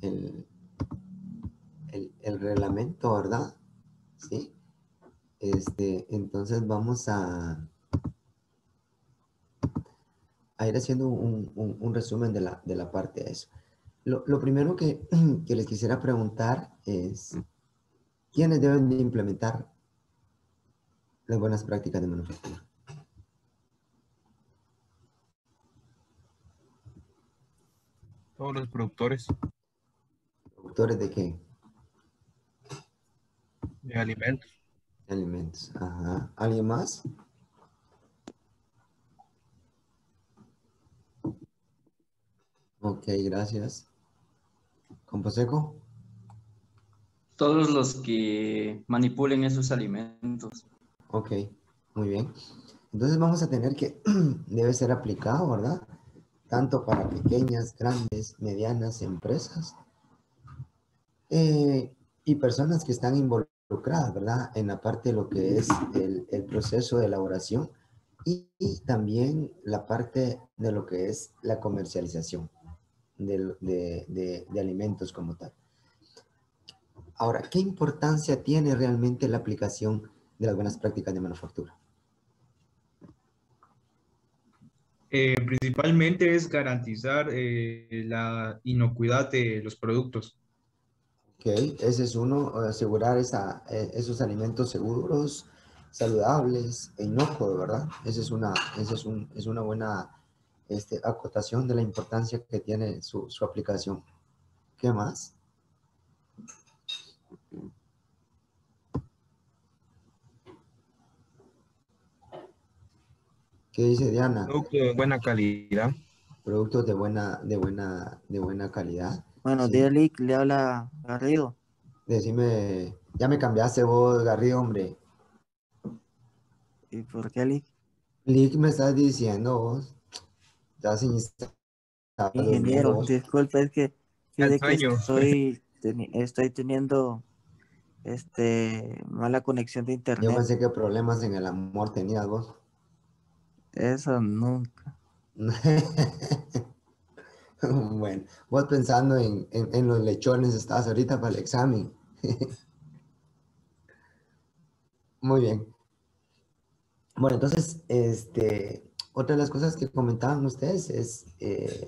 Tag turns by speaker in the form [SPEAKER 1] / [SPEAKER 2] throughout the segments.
[SPEAKER 1] el, el reglamento, ¿verdad? Sí. Entonces vamos a ir haciendo un resumen de la parte de eso. Lo primero que les quisiera preguntar es, ¿quiénes deben de implementar las buenas prácticas de manufactura?
[SPEAKER 2] Todos los productores
[SPEAKER 1] ¿Productores de qué?
[SPEAKER 2] de alimentos.
[SPEAKER 1] De alimentos. Ajá. ¿Alguien más? Ok, gracias. ¿Composeco?
[SPEAKER 3] Todos los que manipulen esos alimentos.
[SPEAKER 1] Ok, muy bien. Entonces vamos a tener que, debe ser aplicado, ¿verdad? Tanto para pequeñas, grandes, medianas empresas y personas que están involucradas, ¿verdad? En la parte de lo que es el proceso de elaboración y también la parte de lo que es la comercialización de alimentos como tal. Ahora, ¿qué importancia tiene realmente la aplicación de las buenas prácticas de manufactura?
[SPEAKER 2] Principalmente es garantizar la inocuidad de los productos.
[SPEAKER 1] Ok, ese es uno, asegurar esos alimentos seguros, saludables e inocuos, ¿verdad? Es una buena acotación de la importancia que tiene su aplicación. ¿Qué más? ¿Qué dice Diana?
[SPEAKER 2] Producto de buena calidad.
[SPEAKER 1] Productos de buena calidad.
[SPEAKER 4] Buenos
[SPEAKER 1] Sí.
[SPEAKER 4] días, Lick, le habla Garrido.
[SPEAKER 1] Decime, ya me cambiaste vos, Garrido, hombre.
[SPEAKER 4] ¿Y por qué, Lick?
[SPEAKER 1] Lick, me estás diciendo vos. Ya sin los
[SPEAKER 4] Ingeniero,
[SPEAKER 1] vos.
[SPEAKER 4] disculpe, es que
[SPEAKER 2] El
[SPEAKER 4] fíjate que
[SPEAKER 2] sueño.
[SPEAKER 4] estoy teniendo mala conexión de
[SPEAKER 1] Yo
[SPEAKER 4] internet.
[SPEAKER 1] pensé que problemas en el amor tenías vos.
[SPEAKER 4] Eso nunca.
[SPEAKER 1] Bueno, vos pensando en los lechones estás ahorita para el examen. Muy bien. Bueno, entonces, otra de las cosas que comentaban ustedes es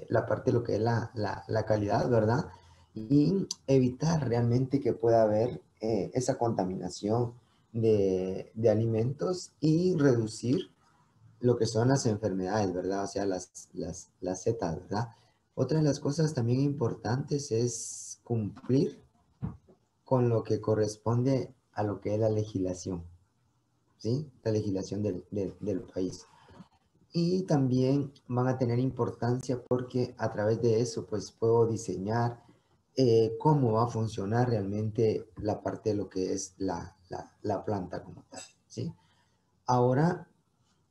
[SPEAKER 1] la parte de lo que es la calidad, ¿verdad? Y evitar realmente que pueda haber esa contaminación de alimentos y reducir lo que son las enfermedades, ¿verdad? O sea, las zetas, ¿verdad? Otra de las cosas también importantes es cumplir con lo que corresponde a lo que es la legislación, ¿sí? La legislación del país. Y también van a tener importancia porque a través de eso, pues puedo diseñar cómo va a funcionar realmente la parte de lo que es la planta como tal, ¿sí? Ahora,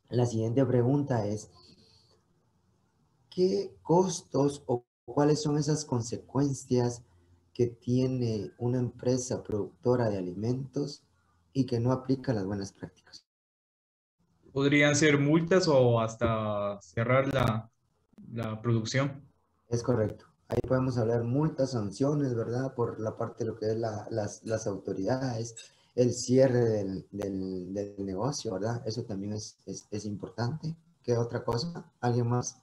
[SPEAKER 1] la siguiente pregunta es, ¿qué costos o cuáles son esas consecuencias que tiene una empresa productora de alimentos y que no aplica las buenas prácticas?
[SPEAKER 2] Podrían ser multas o hasta cerrar la producción.
[SPEAKER 1] Es correcto. Ahí podemos hablar multas, sanciones, ¿verdad? Por la parte de lo que es las autoridades, el cierre del negocio, ¿verdad? Eso también es importante. ¿Qué otra cosa? ¿Alguien más?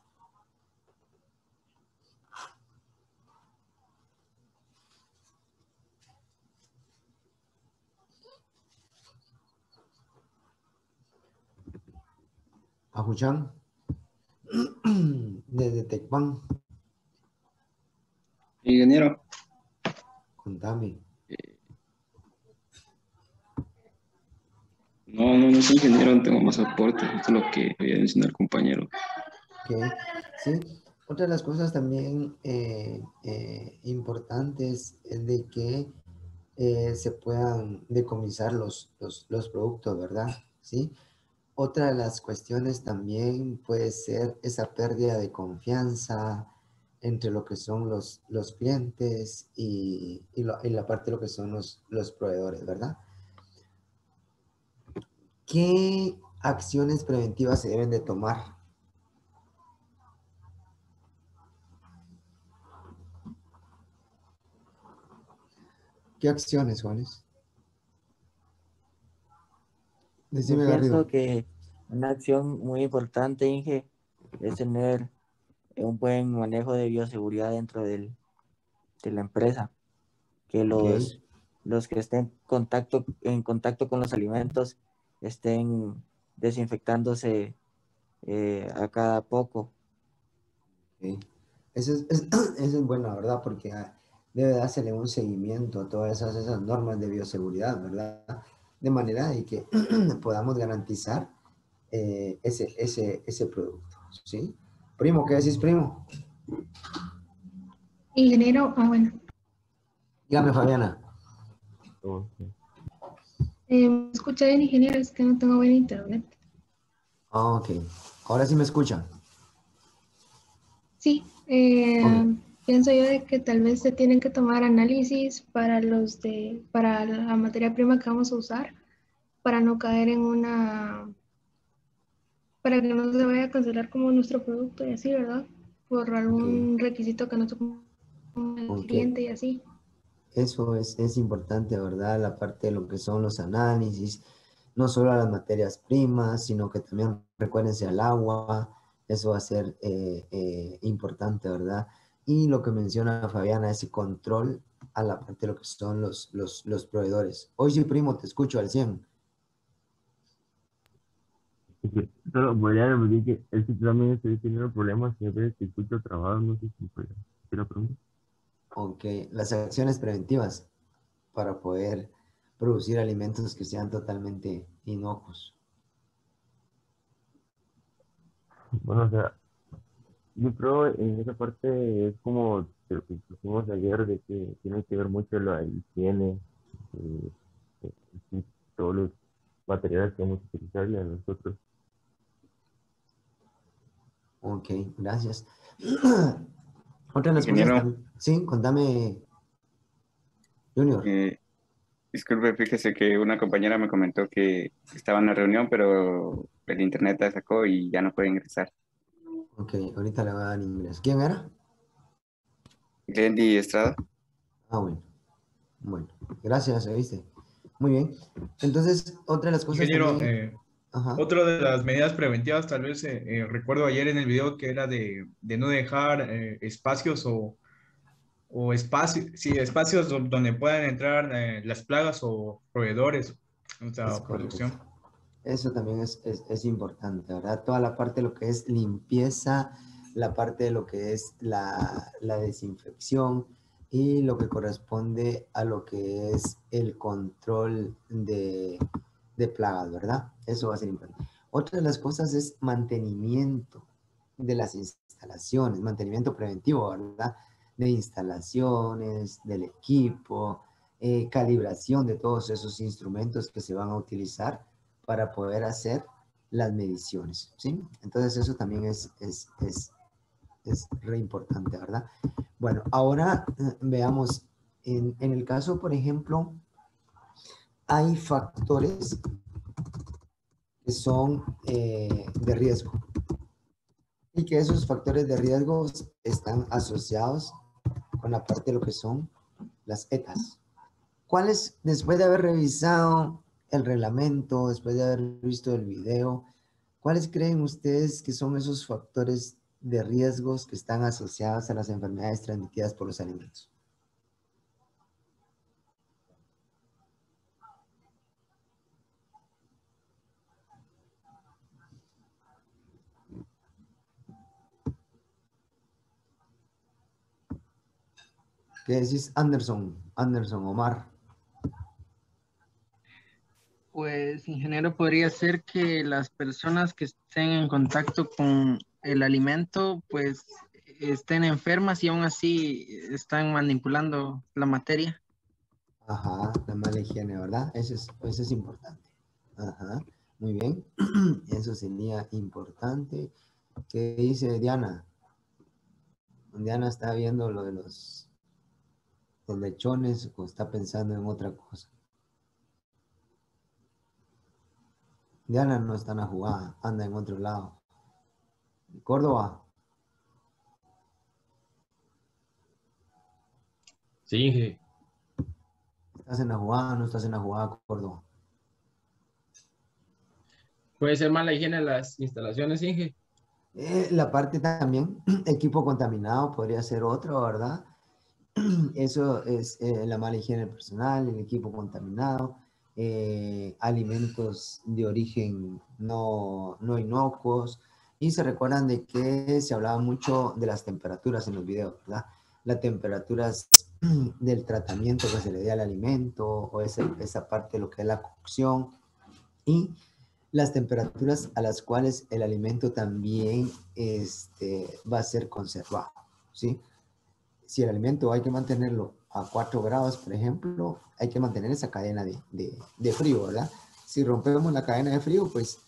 [SPEAKER 1] Ajuchan, desde Tecpan,
[SPEAKER 5] Ingeniero,
[SPEAKER 1] contame.
[SPEAKER 5] no soy ingeniero, no tengo más aporte. Esto es lo que había mencionado el compañero.
[SPEAKER 1] Ok, sí. Otra de las cosas también importantes es de que se puedan decomisar los productos, ¿verdad? Sí. Otra de las cuestiones también puede ser esa pérdida de confianza entre lo que son los clientes y la parte de lo que son los proveedores, ¿verdad? ¿Qué acciones preventivas se deben de tomar? ¿Qué acciones, Juanes?
[SPEAKER 4] Yo
[SPEAKER 1] Decime,
[SPEAKER 4] pienso
[SPEAKER 1] Garrido.
[SPEAKER 4] que una acción muy importante, Inge, es tener un buen manejo de bioseguridad dentro de la empresa, que
[SPEAKER 1] Ok,
[SPEAKER 4] los que estén en contacto con los alimentos estén desinfectándose a cada poco.
[SPEAKER 1] ok. Eso es bueno, ¿verdad? Porque debe dársele un seguimiento a todas esas normas de bioseguridad, ¿verdad? De manera de que podamos garantizar ese producto, ¿sí? Primo, ¿qué decís, primo?
[SPEAKER 6] Ingeniero, bueno,
[SPEAKER 1] Dígame, Fabiana.
[SPEAKER 6] ¿me escucha bien, ingeniero? Es que no tengo buen internet.
[SPEAKER 1] Ah, ok. Ahora sí me escuchan.
[SPEAKER 6] Sí,
[SPEAKER 1] Ok,
[SPEAKER 6] pienso yo de que tal vez se tienen que tomar análisis para la materia prima que vamos a usar, para no caer en para que no se vaya a cancelar como nuestro producto y así, ¿verdad? Por
[SPEAKER 1] ok,
[SPEAKER 6] algún requisito que no tocó el
[SPEAKER 1] ok.
[SPEAKER 6] cliente y así.
[SPEAKER 1] Eso es importante, ¿verdad? La parte de lo que son los análisis, no solo a las materias primas, sino que también recuérdense al agua, eso va a ser importante, ¿verdad? Y lo que menciona Fabiana, ese control a la parte de lo que son los proveedores. Hoy sí, primo, te escucho al 100.
[SPEAKER 7] Sí, solo voy a repetir que es que también estoy teniendo problemas siempre que escucho trabajo, no sé si puede. ¿Quiero preguntar?
[SPEAKER 1] Ok, las acciones preventivas para poder producir alimentos que sean totalmente inocuos.
[SPEAKER 7] Bueno, o sea, yo creo en esa parte es como de lo que dijimos ayer, de que tiene que ver mucho la higiene, eh, y todos los materiales que vamos a utilizar y a nosotros.
[SPEAKER 1] Ok, gracias. Otra de las cosas
[SPEAKER 8] Ingeniero,
[SPEAKER 1] también. Sí, contame, Junior.
[SPEAKER 8] eh, disculpe, fíjese que una compañera me comentó que estaba en la reunión, pero el internet la sacó y ya no puede ingresar.
[SPEAKER 1] Ok, ahorita le voy a dar inglés. ¿Quién era?
[SPEAKER 8] Glendy Estrada.
[SPEAKER 1] Ah, bueno. Bueno, gracias, ¿oíste? Muy bien. Entonces, otra de las cosas
[SPEAKER 2] Ingeniero,
[SPEAKER 1] también. Ajá.
[SPEAKER 2] otra de las medidas preventivas, tal vez recuerdo ayer en el video que era de no dejar espacios o espacios, sí, espacios donde puedan entrar las plagas o proveedores, o
[SPEAKER 1] Es
[SPEAKER 2] sea,
[SPEAKER 1] correcto.
[SPEAKER 2] producción.
[SPEAKER 1] Eso también es importante, ¿verdad? Toda la parte de lo que es limpieza, la parte de lo que es la desinfección y lo que corresponde a lo que es el control de plagas, ¿verdad? Eso va a ser importante. Otra de las cosas es mantenimiento de las instalaciones, mantenimiento preventivo, ¿verdad? De instalaciones, del equipo, calibración de todos esos instrumentos que se van a utilizar para poder hacer las mediciones, ¿sí? Entonces eso también es re importante, ¿verdad? Bueno, ahora veamos, en el caso, por ejemplo, hay factores que son de riesgo y que esos factores de riesgo están asociados con la parte de lo que son las ETAs. ¿Cuáles, después de haber revisado el reglamento, después de haber visto el video, cuáles creen ustedes que son esos factores de riesgos que están asociados a las enfermedades transmitidas por los alimentos? ¿Qué decís, Anderson? Anderson, Omar.
[SPEAKER 9] Pues, ingeniero, podría ser que las personas que estén en contacto con el alimento, pues estén enfermas y aún así están manipulando la materia.
[SPEAKER 1] Ajá, la mala higiene, ¿verdad? Eso es importante. Ajá, muy bien. Eso sería importante. ¿Qué dice Diana? Diana está viendo lo de los lechones o está pensando en otra cosa. Diana no está en la jugada, anda en otro lado. Córdoba,
[SPEAKER 10] Sí, Inge.
[SPEAKER 1] ¿Estás en la jugada? ¿No estás en la jugada, Córdoba?
[SPEAKER 10] Puede ser mala higiene de las instalaciones, Inge.
[SPEAKER 1] La parte también, equipo contaminado podría ser otro, ¿verdad? Eso es la mala higiene personal, el equipo contaminado, alimentos de origen no inocuos. Y se recuerdan de que se hablaba mucho de las temperaturas en los videos, ¿verdad? Las temperaturas del tratamiento que se le dé al alimento o esa parte de lo que es la cocción y las temperaturas a las cuales el alimento también va a ser conservado, ¿sí? Si el alimento hay que mantenerlo a 4 grados, por ejemplo, hay que mantener esa cadena de frío, ¿verdad? Si rompemos la cadena de frío, pues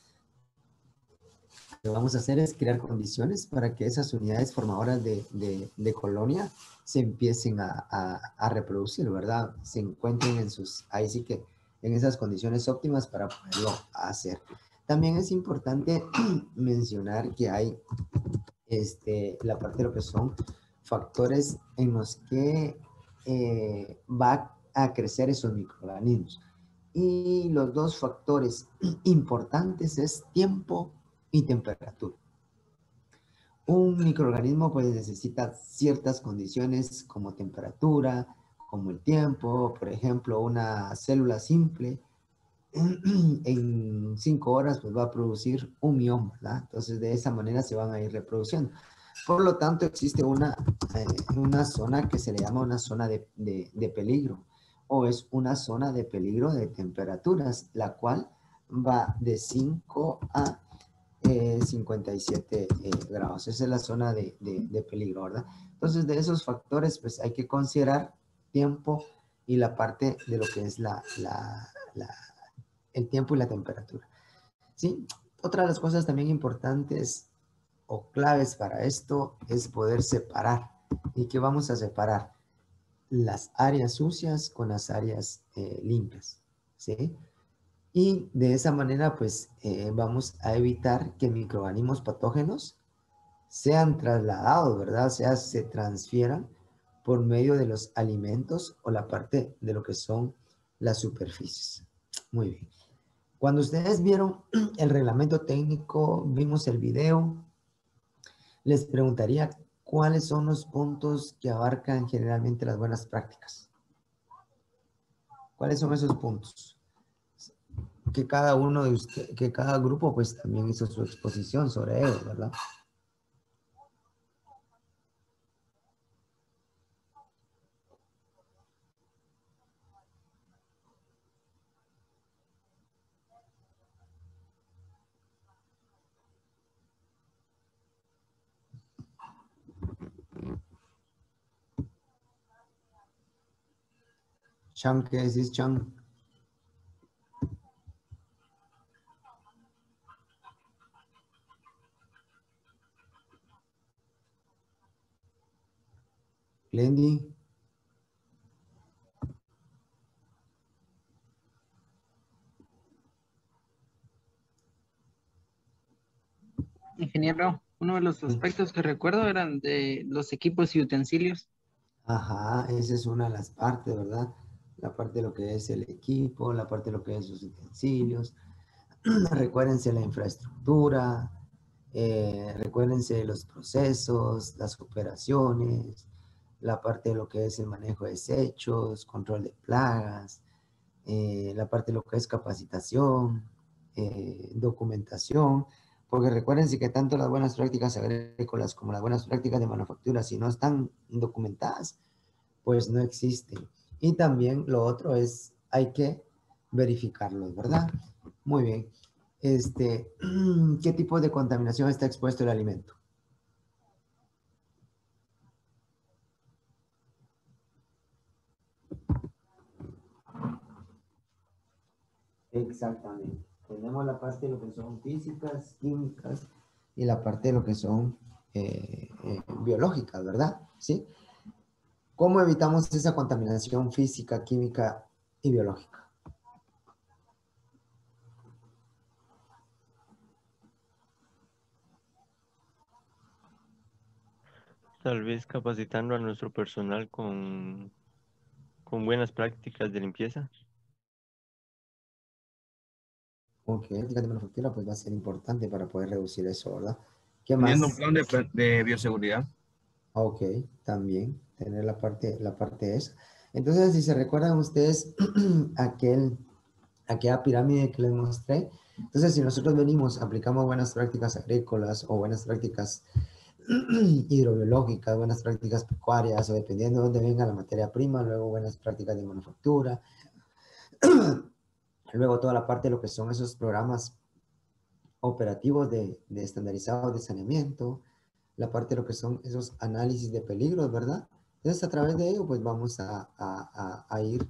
[SPEAKER 1] lo que vamos a hacer es crear condiciones para que esas unidades formadoras de colonia se empiecen a reproducir, ¿verdad? Se encuentren ahí sí que en esas condiciones óptimas para poderlo hacer. También es importante mencionar que hay la parte de lo que son factores en los que va a crecer esos microorganismos. Y los dos factores importantes es tiempo y temperatura. Un microorganismo pues necesita ciertas condiciones como temperatura, como el tiempo. Por ejemplo, una célula simple en 5 horas pues va a producir un mioma, ¿verdad? Entonces de esa manera se van a ir reproduciendo. Por lo tanto existe una zona que se le llama una zona de peligro o es una zona de peligro de temperaturas, la cual va de 5 a 57 grados. Esa es la zona de peligro, ¿verdad? Entonces de esos factores pues hay que considerar tiempo y la parte de lo que es el tiempo y la temperatura. ¿Sí? Otra de las cosas también importantes o claves para esto es poder separar. ¿Y qué vamos a separar? Las áreas sucias con las áreas limpias. ¿Sí? Y de esa manera, pues, vamos a evitar que microorganismos patógenos sean trasladados, ¿verdad? O sea, se transfieran por medio de los alimentos o la parte de lo que son las superficies. Muy bien. Cuando ustedes vieron el reglamento técnico, vimos el video, les preguntaría cuáles son los puntos que abarcan generalmente las buenas prácticas. ¿Cuáles son esos puntos? Que cada uno de ustedes, que cada grupo pues también hizo su exposición sobre ellos, ¿verdad? Chan, ¿qué decís, Chan? Glendy.
[SPEAKER 9] Ingeniero, uno de los aspectos que recuerdo eran de los equipos y utensilios.
[SPEAKER 1] Ajá, esa es una de las partes, ¿verdad? La parte de lo que es el equipo, la parte de lo que es sus utensilios. Recuérdense la infraestructura, recuérdense los procesos, las operaciones, la parte de lo que es el manejo de desechos, control de plagas, la parte de lo que es capacitación, documentación, porque recuérdense que tanto las buenas prácticas agrícolas como las buenas prácticas de manufactura, si no están documentadas, pues no existen. Y también lo otro es, hay que verificarlos, ¿verdad? Muy bien. ¿Qué tipo de contaminación está expuesto el alimento? Exactamente. Tenemos la parte de lo que son físicas, químicas y la parte de lo que son biológicas, ¿verdad? ¿Sí? ¿Cómo evitamos esa contaminación física, química y biológica?
[SPEAKER 7] Tal vez capacitando a nuestro personal con con buenas prácticas de limpieza.
[SPEAKER 1] Ok, prácticas de manufactura pues va a ser importante para poder reducir eso, ¿verdad? ¿Qué
[SPEAKER 10] Teniendo un
[SPEAKER 1] más?
[SPEAKER 10] plan de bioseguridad.
[SPEAKER 1] Ok, también tener la parte esa. Entonces, si se recuerdan ustedes aquella pirámide que les mostré, entonces si nosotros venimos, aplicamos buenas prácticas agrícolas o buenas prácticas hidrobiológicas, buenas prácticas pecuarias, o dependiendo de dónde venga la materia prima, luego buenas prácticas de manufactura, luego toda la parte de lo que son esos programas operativos de estandarizados de saneamiento, la parte de lo que son esos análisis de peligros, ¿verdad? Entonces, a través de ello, pues vamos a ir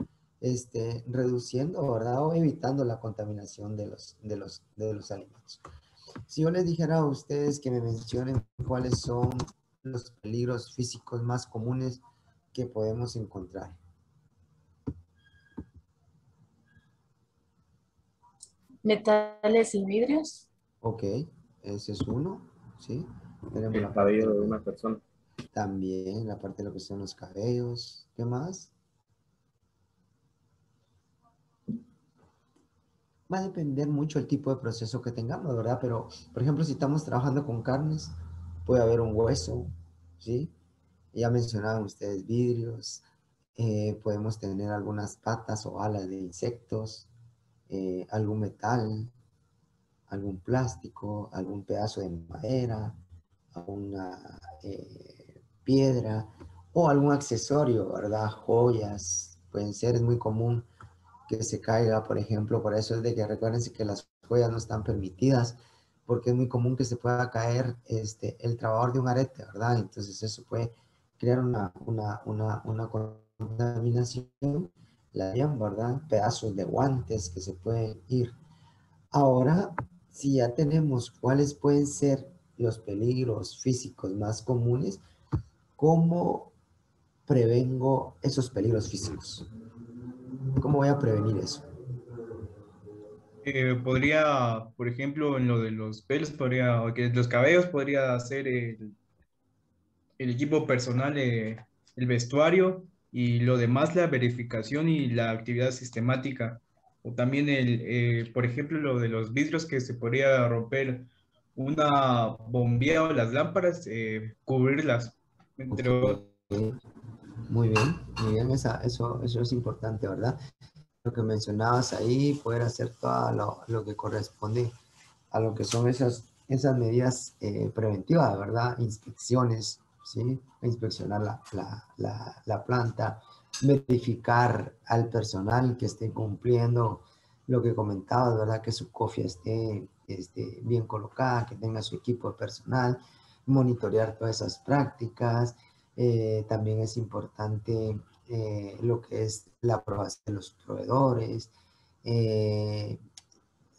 [SPEAKER 1] reduciendo, ¿verdad? O evitando la contaminación de los alimentos. Si yo les dijera a ustedes que me mencionen cuáles son los peligros físicos más comunes que podemos encontrar.
[SPEAKER 11] Metales y vidrios.
[SPEAKER 1] Ok, ese es uno, ¿sí? Tenemos
[SPEAKER 10] El
[SPEAKER 1] la parte
[SPEAKER 10] cabello de una persona.
[SPEAKER 1] también, la parte de lo que son los cabellos. ¿Qué más? Va a depender mucho el tipo de proceso que tengamos, ¿verdad? Pero, por ejemplo, si estamos trabajando con carnes, puede haber un hueso, ¿sí? Ya mencionaban ustedes vidrios, podemos tener algunas patas o alas de insectos, algún metal, algún plástico, algún pedazo de madera, alguna piedra o algún accesorio, ¿verdad? Joyas, pueden ser, es muy común que se caiga, por ejemplo, por eso es de que recuérdense que las joyas no están permitidas, porque es muy común que se pueda caer el trabajador de un arete, ¿verdad? Entonces eso puede crear una contaminación, la harían, ¿verdad? Pedazos de guantes que se pueden ir. Ahora, si ya tenemos cuáles pueden ser los peligros físicos más comunes, ¿cómo prevengo esos peligros físicos? ¿Cómo voy a prevenir eso?
[SPEAKER 2] Podría, por ejemplo, en lo de los pelos, podría, o que los cabellos, podría ser el equipo personal, el vestuario y lo demás, la verificación y la actividad sistemática. O también por ejemplo, lo de los vidrios que se podría romper una bombilla o las lámparas, cubrirlas.
[SPEAKER 1] Ok,
[SPEAKER 2] Entre otros.
[SPEAKER 1] muy bien, eso es importante, ¿verdad? Lo que mencionabas ahí, poder hacer todo lo que corresponde a lo que son esas medidas preventivas, ¿verdad? Inspecciones, ¿sí? Inspeccionar la planta, verificar al personal que esté cumpliendo lo que comentabas, ¿verdad? Que su cofia esté bien colocada, que tenga su equipo personal, monitorear todas esas prácticas. También es importante lo que es la aprobación de los proveedores, eh,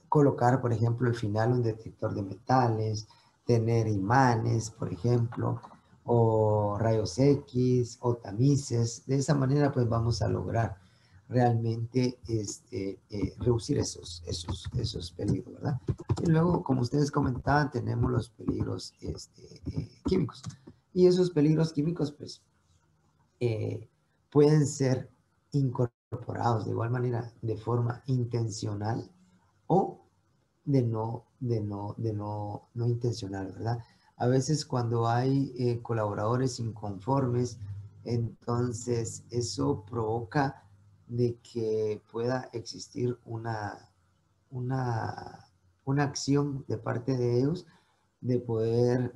[SPEAKER 1] colocar, por ejemplo, al final un detector de metales, tener imanes, por ejemplo, o rayos X o tamices. De esa manera, pues vamos a lograr realmente reducir esos peligros, ¿verdad? Y luego, como ustedes comentaban, tenemos los peligros químicos. Y esos peligros químicos, pues, pueden ser incorporados de igual manera de forma intencional o no intencional, ¿verdad? A veces cuando hay colaboradores inconformes, entonces eso provoca de que pueda existir una, una acción de parte de ellos de poder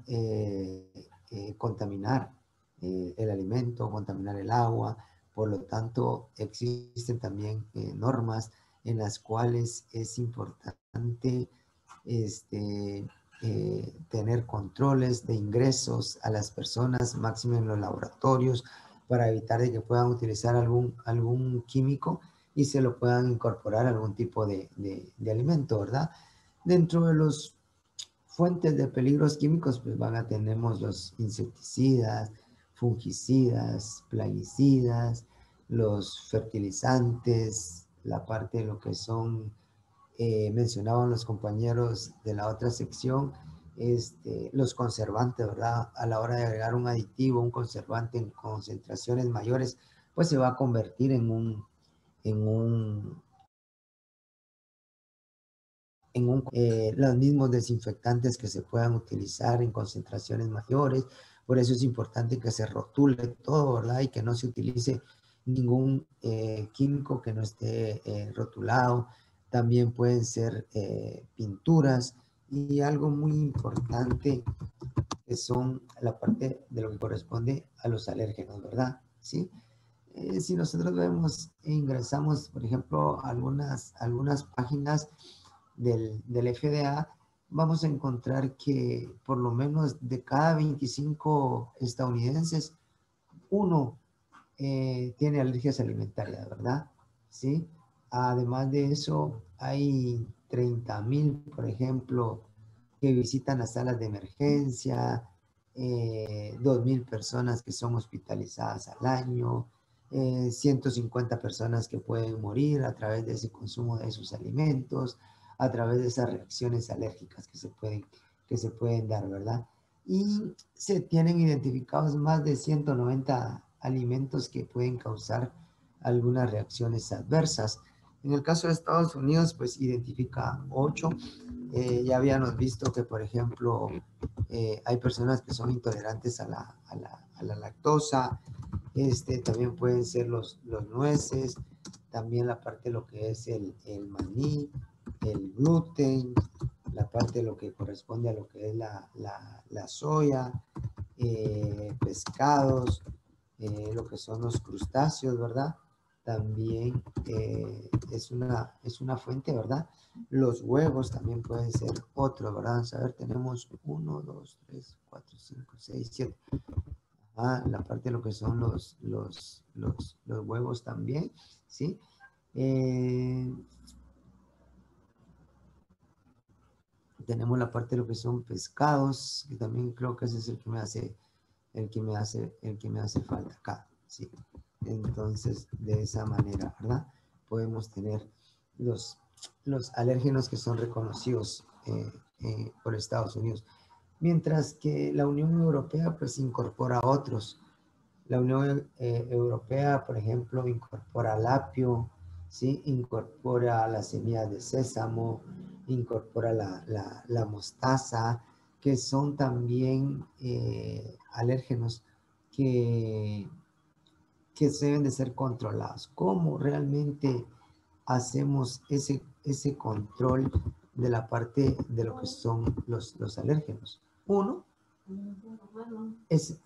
[SPEAKER 1] contaminar el alimento, contaminar el agua. Por lo tanto, existen también normas en las cuales es importante tener controles de ingresos a las personas, máximo en los laboratorios, para evitar de que puedan utilizar algún químico y se lo puedan incorporar a algún tipo de alimento, ¿verdad? Dentro de los fuentes de peligros químicos, pues tenemos los insecticidas, fungicidas, plaguicidas, los fertilizantes, la parte de lo que son, mencionaban los compañeros de la otra sección, los conservantes, ¿verdad? A la hora de agregar un aditivo, un conservante en concentraciones mayores, pues se va a convertir en un los mismos desinfectantes que se puedan utilizar en concentraciones mayores. Por eso es importante que se rotule todo, ¿verdad? Y que no se utilice ningún químico que no esté rotulado. También pueden ser pinturas y algo muy importante que son la parte de lo que corresponde a los alérgenos, ¿verdad? ¿Sí? Si nosotros vemos e ingresamos, por ejemplo, algunas páginas del FDA, vamos a encontrar que por lo menos de cada 25 estadounidenses, uno tiene alergias alimentarias, ¿verdad? ¿Sí? Además de eso, hay 30,000, por ejemplo, que visitan las salas de emergencia, 2,000 personas que son hospitalizadas al año, 150 personas que pueden morir a través de ese consumo de esos alimentos, a través de esas reacciones alérgicas que se pueden dar, ¿verdad? Y se tienen identificados más de 190 alimentos que pueden causar algunas reacciones adversas. En el caso de Estados Unidos, pues identifica 8. Ya habíamos visto que, por ejemplo, hay personas que son intolerantes a la lactosa. También pueden ser los nueces, también la parte de lo que es el maní, el gluten, la parte de lo que corresponde a lo que es la soya, pescados, lo que son los crustáceos, ¿verdad? También es una fuente, ¿verdad? Los huevos también pueden ser otro, ¿verdad? Vamos a ver, tenemos 1, 2, 3, 4, 5, 6, 7. La parte de lo que son los huevos también, ¿sí? Tenemos la parte de lo que son pescados, que también creo que ese es el que me hace falta acá, ¿sí? Entonces, de esa manera, ¿verdad? Podemos tener los alérgenos que son reconocidos por Estados Unidos. Mientras que la Unión Europea, pues, incorpora otros. La Unión Europea, por ejemplo, incorpora el apio, ¿sí? Incorpora las semillas de sésamo, incorpora la mostaza, que son también alérgenos que deben de ser controlados. ¿Cómo realmente hacemos ese control de la parte de lo que son los alérgenos? Uno, es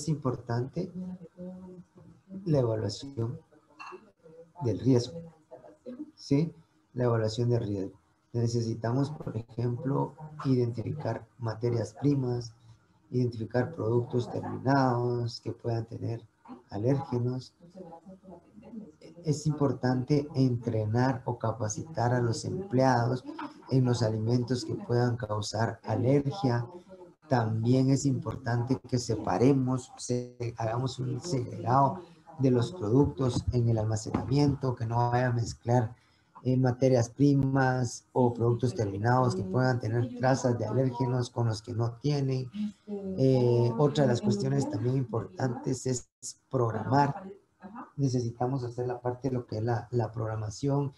[SPEAKER 1] importante la evaluación del riesgo, ¿sí? La evaluación del riesgo. Necesitamos, por ejemplo, identificar materias primas, identificar productos terminados que puedan tener alérgenos. Es importante entrenar o capacitar a los empleados en los alimentos que puedan causar alergia. También es importante que hagamos un segregado de los productos en el almacenamiento, que no vaya a mezclar materias primas o productos terminados que puedan tener trazas de alérgenos con los que no tienen. Otra de las cuestiones también importantes es programar. Necesitamos hacer la parte de lo que es la programación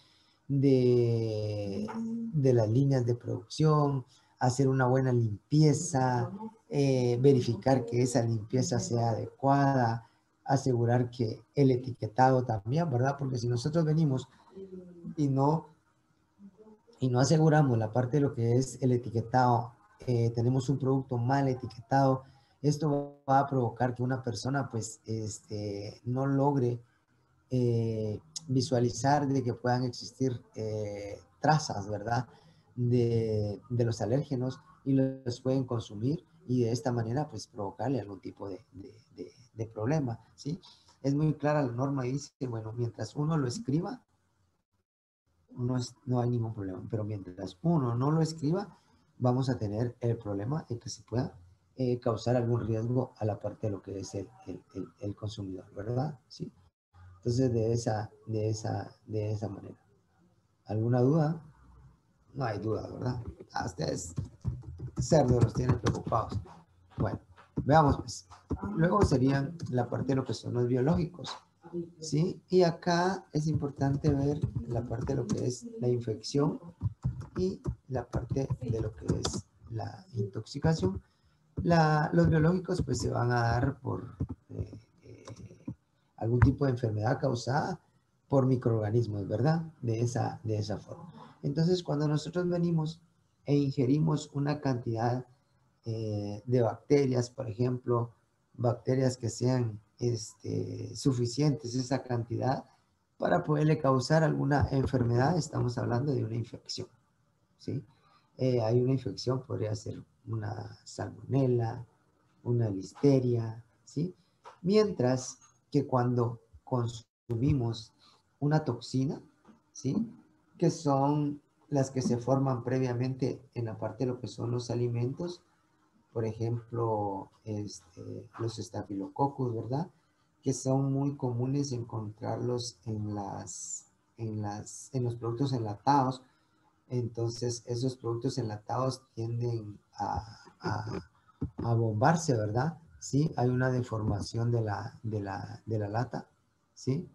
[SPEAKER 1] de las líneas de producción, hacer una buena limpieza, verificar que esa limpieza sea adecuada, asegurar que el etiquetado también, ¿verdad? Porque si nosotros venimos y no aseguramos la parte de lo que es el etiquetado, tenemos un producto mal etiquetado, esto va a provocar que una persona pues no logre visualizar de que puedan existir trazas, ¿verdad? De los alérgenos y los pueden consumir y de esta manera pues provocarle algún tipo de problema, ¿sí? Es muy clara la norma y dice, bueno, mientras uno lo escriba, no hay ningún problema, pero mientras uno no lo escriba, vamos a tener el problema de que se pueda causar algún riesgo a la parte de lo que es el consumidor, ¿verdad? ¿Sí? Entonces, de esa manera. ¿Alguna duda? No hay duda, ¿verdad? A ustedes, cerdos, los tienen preocupados. Bueno, Veamos, pues. Luego serían la parte de lo que son los biológicos, ¿sí? Y acá es importante ver la parte de lo que es la infección y la parte de lo que es la intoxicación. Los biológicos pues se van a dar por algún tipo de enfermedad causada por microorganismos, ¿verdad? De esa forma. Entonces, cuando nosotros venimos e ingerimos una cantidad de bacterias, por ejemplo, bacterias que sean suficientes, esa cantidad, para poderle causar alguna enfermedad, estamos hablando de una infección, ¿sí? Hay una infección, podría ser una salmonela, una listeria, ¿sí? Mientras que cuando consumimos una toxina, ¿sí? Que son las que se forman previamente en la parte de lo que son los alimentos, por ejemplo, los estafilococos, ¿verdad? Que son muy comunes encontrarlos en los productos enlatados. Entonces, esos productos enlatados tienden a bombarse, ¿verdad? Sí, hay una deformación de la lata, ¿sí?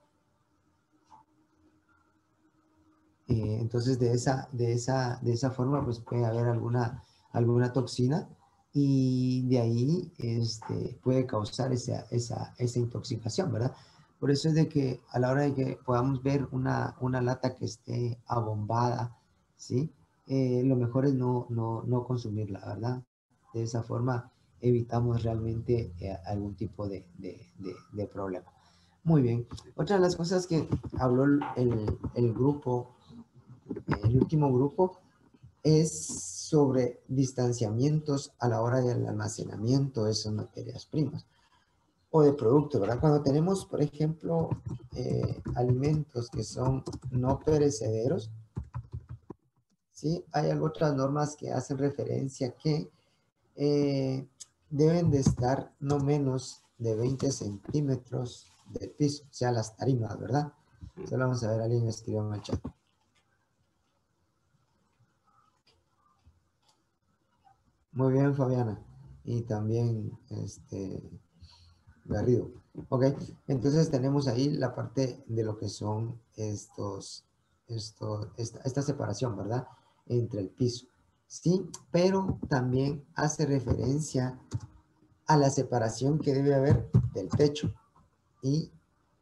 [SPEAKER 1] Entonces, de esa forma, pues puede haber alguna toxina y de ahí puede causar esa intoxicación, ¿verdad? Por eso es de que a la hora de que podamos ver una lata que esté abombada, ¿sí? Lo mejor es no consumirla, ¿verdad? De esa forma evitamos realmente algún tipo de problema. Muy bien. Otra de las cosas que habló el grupo, el último grupo, es sobre distanciamientos a la hora del almacenamiento de esas materias primas o de productos, ¿verdad? Cuando tenemos, por ejemplo, alimentos que son no perecederos, ¿sí? Hay otras normas que hacen referencia que deben de estar no menos de 20 centímetros del piso, o sea, las tarimas, ¿verdad? Solo vamos a ver, alguien escribió en el chat. Muy bien, Fabiana. Y también, Garrido. Ok, entonces tenemos ahí la parte de lo que son esta separación, ¿verdad? Entre el piso. Sí, pero también hace referencia a la separación que debe haber del techo y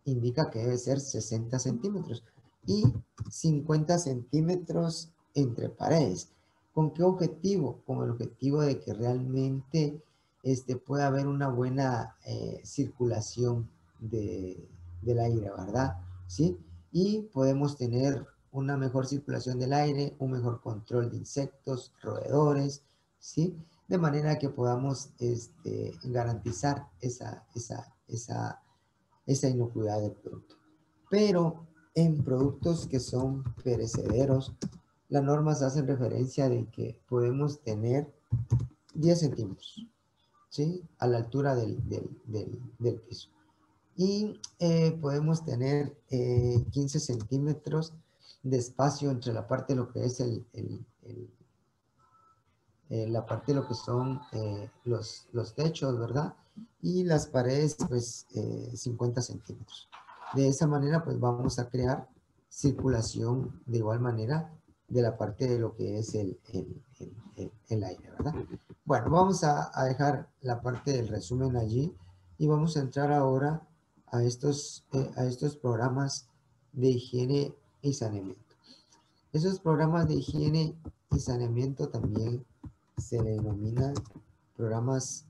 [SPEAKER 1] indica que debe ser 60 centímetros y 50 centímetros entre paredes. ¿Con qué objetivo? Con el objetivo de que realmente pueda haber una buena circulación del aire, ¿verdad? ¿Sí? Y podemos tener una mejor circulación del aire, un mejor control de insectos, roedores, ¿sí? De manera que podamos garantizar esa inocuidad del producto. Pero en productos que son perecederos, las normas hacen referencia de que podemos tener 10 centímetros, ¿sí? A la altura del piso. Y podemos tener 15 centímetros de espacio entre la parte de lo que es la parte de lo que son los techos, ¿verdad? Y las paredes, pues, 50 centímetros. De esa manera, pues, vamos a crear circulación de igual manera de la parte de lo que es el aire, ¿verdad? Bueno, vamos a dejar la parte del resumen allí y vamos a entrar ahora a estos programas de higiene y saneamiento. Esos programas de higiene y saneamiento también se denominan programas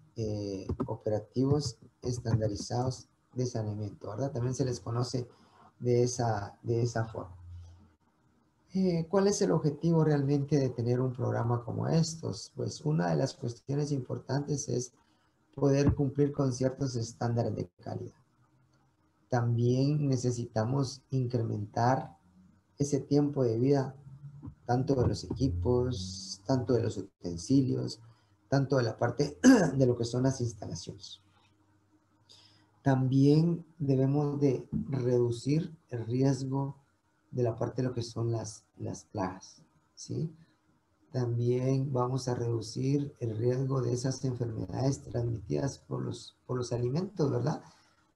[SPEAKER 1] operativos estandarizados de saneamiento, ¿verdad? También se les conoce de esa forma. ¿Cuál es el objetivo realmente de tener un programa como estos? Pues una de las cuestiones importantes es poder cumplir con ciertos estándares de calidad. También necesitamos incrementar ese tiempo de vida, tanto de los equipos, tanto de los utensilios, tanto de la parte de lo que son las instalaciones. También debemos de reducir el riesgo de la parte de lo que son las plagas, ¿sí? También vamos a reducir el riesgo de esas enfermedades transmitidas por los alimentos, ¿verdad?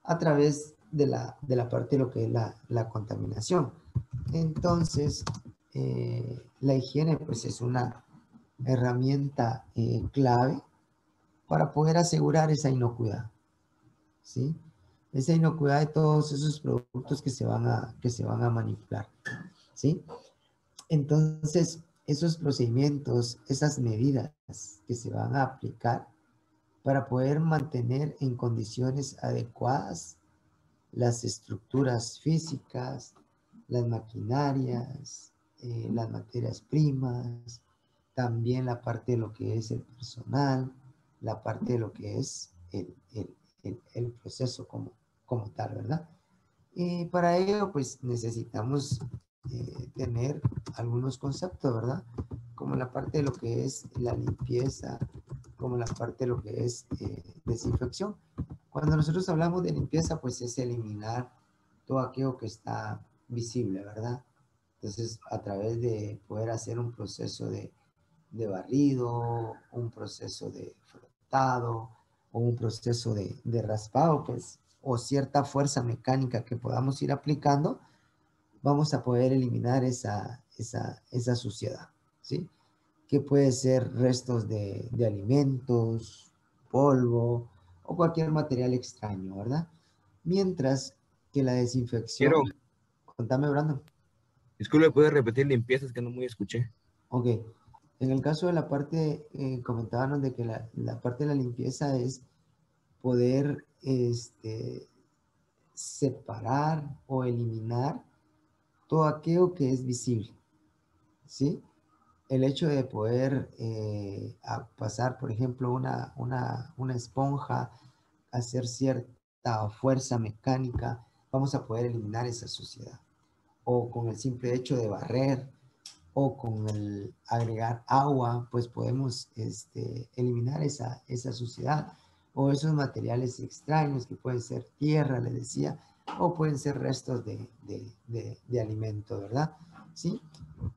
[SPEAKER 1] A través de la parte de lo que es la contaminación. Entonces, la higiene pues es una herramienta clave para poder asegurar esa inocuidad, ¿sí? Esa inocuidad de todos esos productos que se van a manipular, ¿sí? Entonces, esos procedimientos, esas medidas que se van a aplicar para poder mantener en condiciones adecuadas las estructuras físicas, las maquinarias, las materias primas, también la parte de lo que es el personal, la parte de lo que es el proceso como tal, ¿verdad? Y para ello, pues necesitamos tener algunos conceptos, ¿verdad? Como la parte de lo que es la limpieza, como la parte de lo que es desinfección. Cuando nosotros hablamos de limpieza, pues es eliminar todo aquello que está visible, ¿verdad? Entonces, a través de poder hacer un proceso de barrido, un proceso de frotado o un proceso de raspado, pues, o cierta fuerza mecánica que podamos ir aplicando, vamos a poder eliminar esa suciedad, ¿sí? Que puede ser restos de alimentos, polvo o cualquier material extraño, ¿verdad? Mientras que la desinfección...
[SPEAKER 10] Quiero,
[SPEAKER 1] Contame, Brandon.
[SPEAKER 10] disculpe, ¿puede repetir limpieza? Es que no muy escuché.
[SPEAKER 1] Ok. En el caso de la parte, comentábamos de que la parte de la limpieza es poder separar o eliminar todo aquello que es visible, ¿sí? El hecho de poder pasar, por ejemplo, una esponja, hacer cierta fuerza mecánica, vamos a poder eliminar esa suciedad. O con el simple hecho de barrer, o con el agregar agua, pues podemos eliminar esa suciedad. O esos materiales extraños que pueden ser tierra, les decía, o pueden ser restos de alimento, ¿verdad? ¿Sí?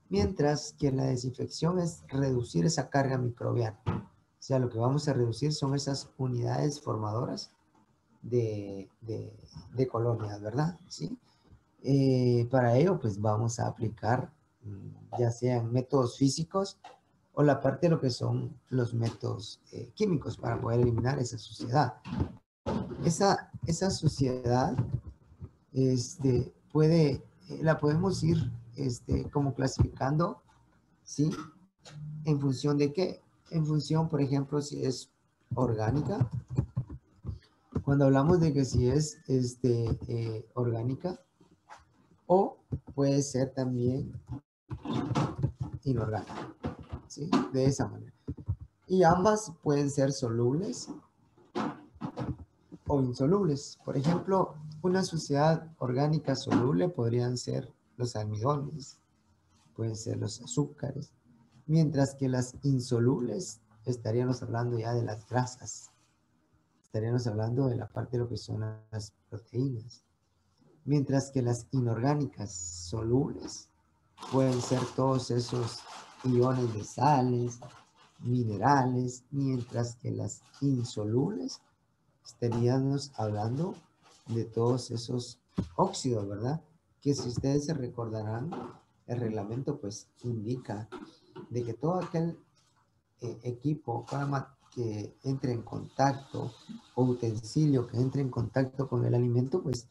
[SPEAKER 1] Mientras que la desinfección es reducir esa carga microbiana. O sea, lo que vamos a reducir son esas unidades formadoras de colonias, ¿verdad? ¿Sí? Para ello, pues vamos a aplicar ya sean métodos físicos o la parte de lo que son los métodos químicos para poder eliminar esa suciedad. Esa suciedad la podemos ir como clasificando, ¿sí? ¿En función de qué? En función, por ejemplo, si es orgánica. Cuando hablamos de que si es orgánica, o puede ser también inorgánica, ¿sí? De esa manera. Y ambas pueden ser solubles o insolubles. Por ejemplo, una suciedad orgánica soluble podrían ser los almidones, pueden ser los azúcares, mientras que las insolubles estaríamos hablando ya de las grasas, estaríamos hablando de la parte de lo que son las proteínas, mientras que las inorgánicas solubles pueden ser todos esos iones de sales, minerales, mientras que las insolubles estaríamos hablando de todos esos óxidos, ¿verdad? Que si ustedes se recordarán, el reglamento pues indica de que todo aquel equipo que entre en contacto o utensilio que entre en contacto con el alimento, pues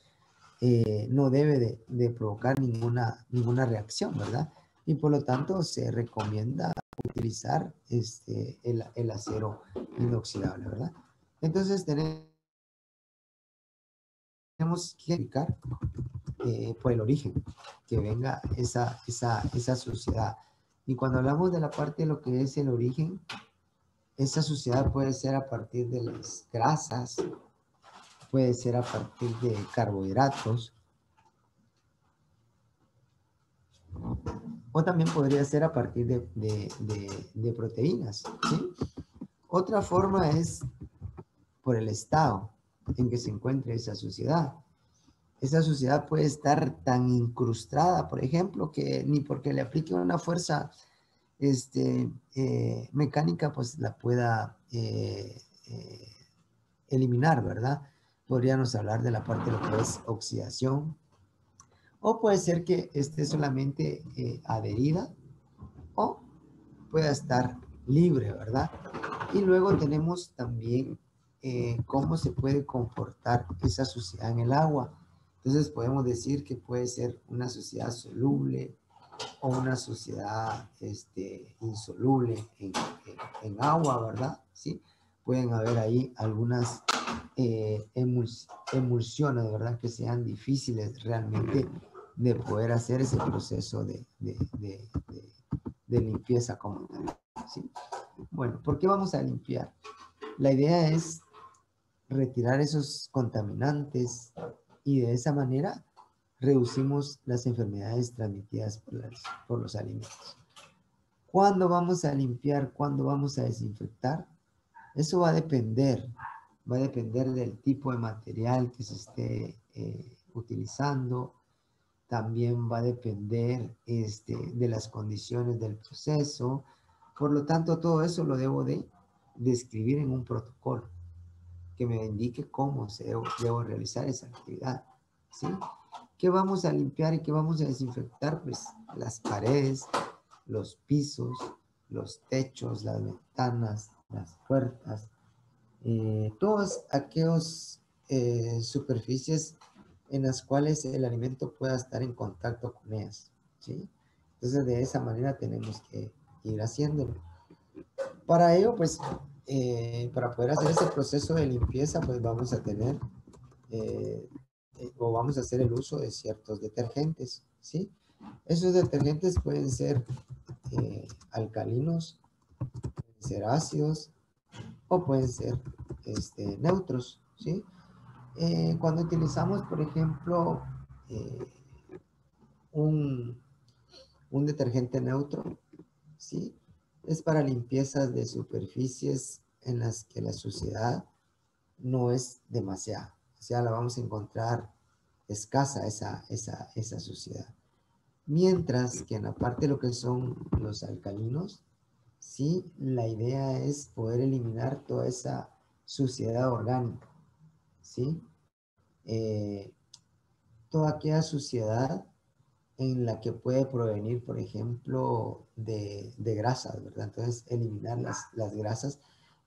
[SPEAKER 1] no debe de provocar ninguna reacción, ¿verdad? Y por lo tanto se recomienda utilizar el acero inoxidable, ¿verdad? Entonces tenemos que verificar por el origen que venga esa suciedad. Y cuando hablamos de la parte de lo que es el origen, esa suciedad puede ser a partir de las grasas, puede ser a partir de carbohidratos, o también podría ser a partir de proteínas, ¿sí? Otra forma es por el estado en que se encuentre esa suciedad. Esa suciedad puede estar tan incrustada, por ejemplo, que ni porque le aplique una fuerza mecánica, pues la pueda eliminar, ¿verdad? Podríamos hablar de la parte de lo que es oxidación, o puede ser que esté solamente adherida, o pueda estar libre, ¿verdad? Y luego tenemos también cómo se puede comportar esa suciedad en el agua. Entonces podemos decir que puede ser una suciedad soluble o una suciedad insoluble en agua, ¿verdad? ¿Sí? Pueden haber ahí algunas emulsiones, ¿verdad? Que sean difíciles realmente de poder hacer ese proceso de limpieza como tal, ¿sí? Bueno, ¿por qué vamos a limpiar? La idea es retirar esos contaminantes y de esa manera reducimos las enfermedades transmitidas por los alimentos. ¿Cuándo vamos a limpiar? ¿Cuándo vamos a desinfectar? Eso va a depender del tipo de material que se esté utilizando. También va a depender de las condiciones del proceso. Por lo tanto, todo eso lo debo de describir en un protocolo que me indique cómo debo realizar esa actividad, ¿sí? ¿Qué vamos a limpiar y qué vamos a desinfectar? Pues las paredes, los pisos, los techos, las ventanas, las puertas, todas aquellas superficies en las cuales el alimento pueda estar en contacto con ellas, ¿sí? Entonces, de esa manera tenemos que ir haciéndolo. Para ello, pues, para poder hacer ese proceso de limpieza, pues vamos a tener o vamos a hacer el uso de ciertos detergentes, ¿sí? Esos detergentes pueden ser alcalinos, pueden ser ácidos o pueden ser neutros, ¿sí? Cuando utilizamos, por ejemplo, un detergente neutro, ¿sí? Es para limpiezas de superficies en las que la suciedad no es demasiada. O sea, la vamos a encontrar escasa esa suciedad. Mientras que en la parte de lo que son los alcalinos, sí, la idea es poder eliminar toda esa suciedad orgánica, ¿sí? Toda aquella suciedad en la que puede provenir, por ejemplo, de grasas, ¿verdad? Entonces, eliminar las grasas,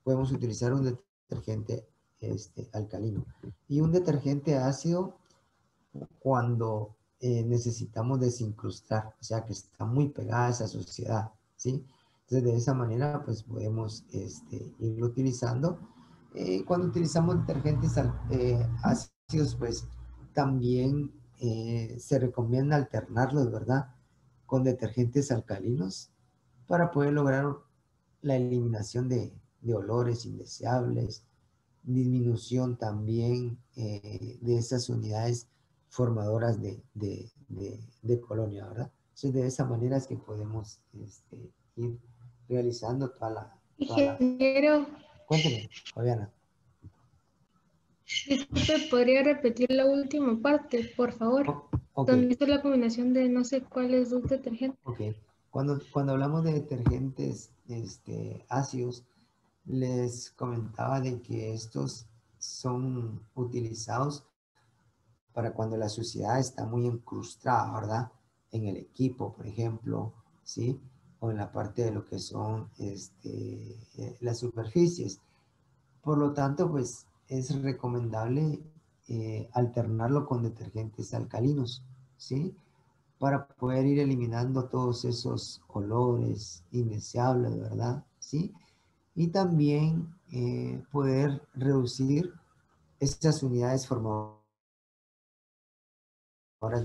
[SPEAKER 1] podemos utilizar un detergente alcalino. Y un detergente ácido cuando necesitamos desincrustar, o sea, que está muy pegada a esa suciedad, ¿sí? Entonces, de esa manera, pues, podemos irlo utilizando. Cuando utilizamos detergentes ácidos, pues, también se recomienda alternarlos, ¿verdad? Con detergentes alcalinos para poder lograr la eliminación de olores indeseables, disminución también de esas unidades formadoras de colonia, ¿verdad? Entonces, de esa manera es que podemos ir realizando toda la...
[SPEAKER 6] Ingeniero,
[SPEAKER 1] Cuénteme, Fabiana.
[SPEAKER 6] disculpe, ¿podría repetir la última parte, por favor?
[SPEAKER 1] Ok.
[SPEAKER 6] Donde está la combinación de no sé cuáles dos detergentes.
[SPEAKER 1] Ok. Cuando hablamos de detergentes ácidos, les comentaba de que estos son utilizados para cuando la suciedad está muy incrustada, ¿verdad? En el equipo, por ejemplo, ¿sí? O en la parte de lo que son las superficies. Por lo tanto, pues es recomendable alternarlo con detergentes alcalinos, ¿sí? Para poder ir eliminando todos esos olores indeseables, ¿verdad? ¿Sí? Y también poder reducir esas unidades formadoras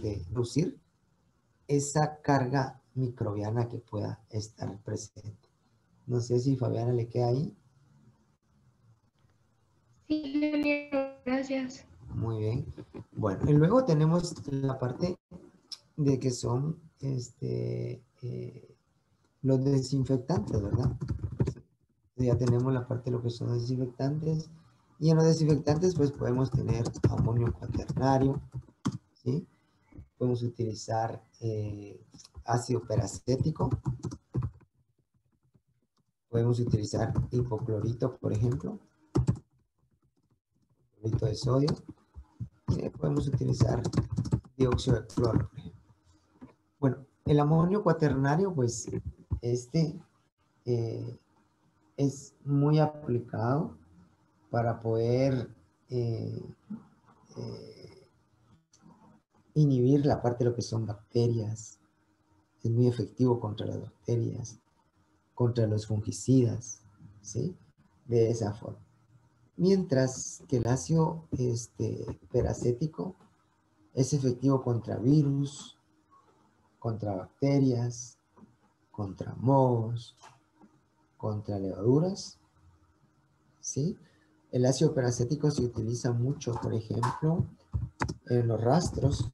[SPEAKER 1] de reducir esa carga microbiana que pueda estar presente. No sé si Fabiana le queda ahí.
[SPEAKER 6] Sí, ingeniero, gracias.
[SPEAKER 1] Muy bien. Bueno, y luego tenemos la parte de que son los desinfectantes, ¿verdad? Ya tenemos la parte de lo que son los desinfectantes. Y en los desinfectantes, pues podemos tener amonio cuaternario, ¿sí? Podemos utilizar ácido peracético, Podemos utilizar hipoclorito, por ejemplo, clorito de sodio. Y podemos utilizar dióxido de cloro, por ejemplo. Bueno, el amonio cuaternario, pues este es muy aplicado para poder inhibir la parte de lo que son bacterias. Es muy efectivo contra las bacterias, contra los fungicidas, ¿sí? De esa forma. Mientras que el ácido peracético es efectivo contra virus, contra bacterias, contra mohos, contra levaduras, ¿sí? El ácido peracético se utiliza mucho, por ejemplo, en los rastros,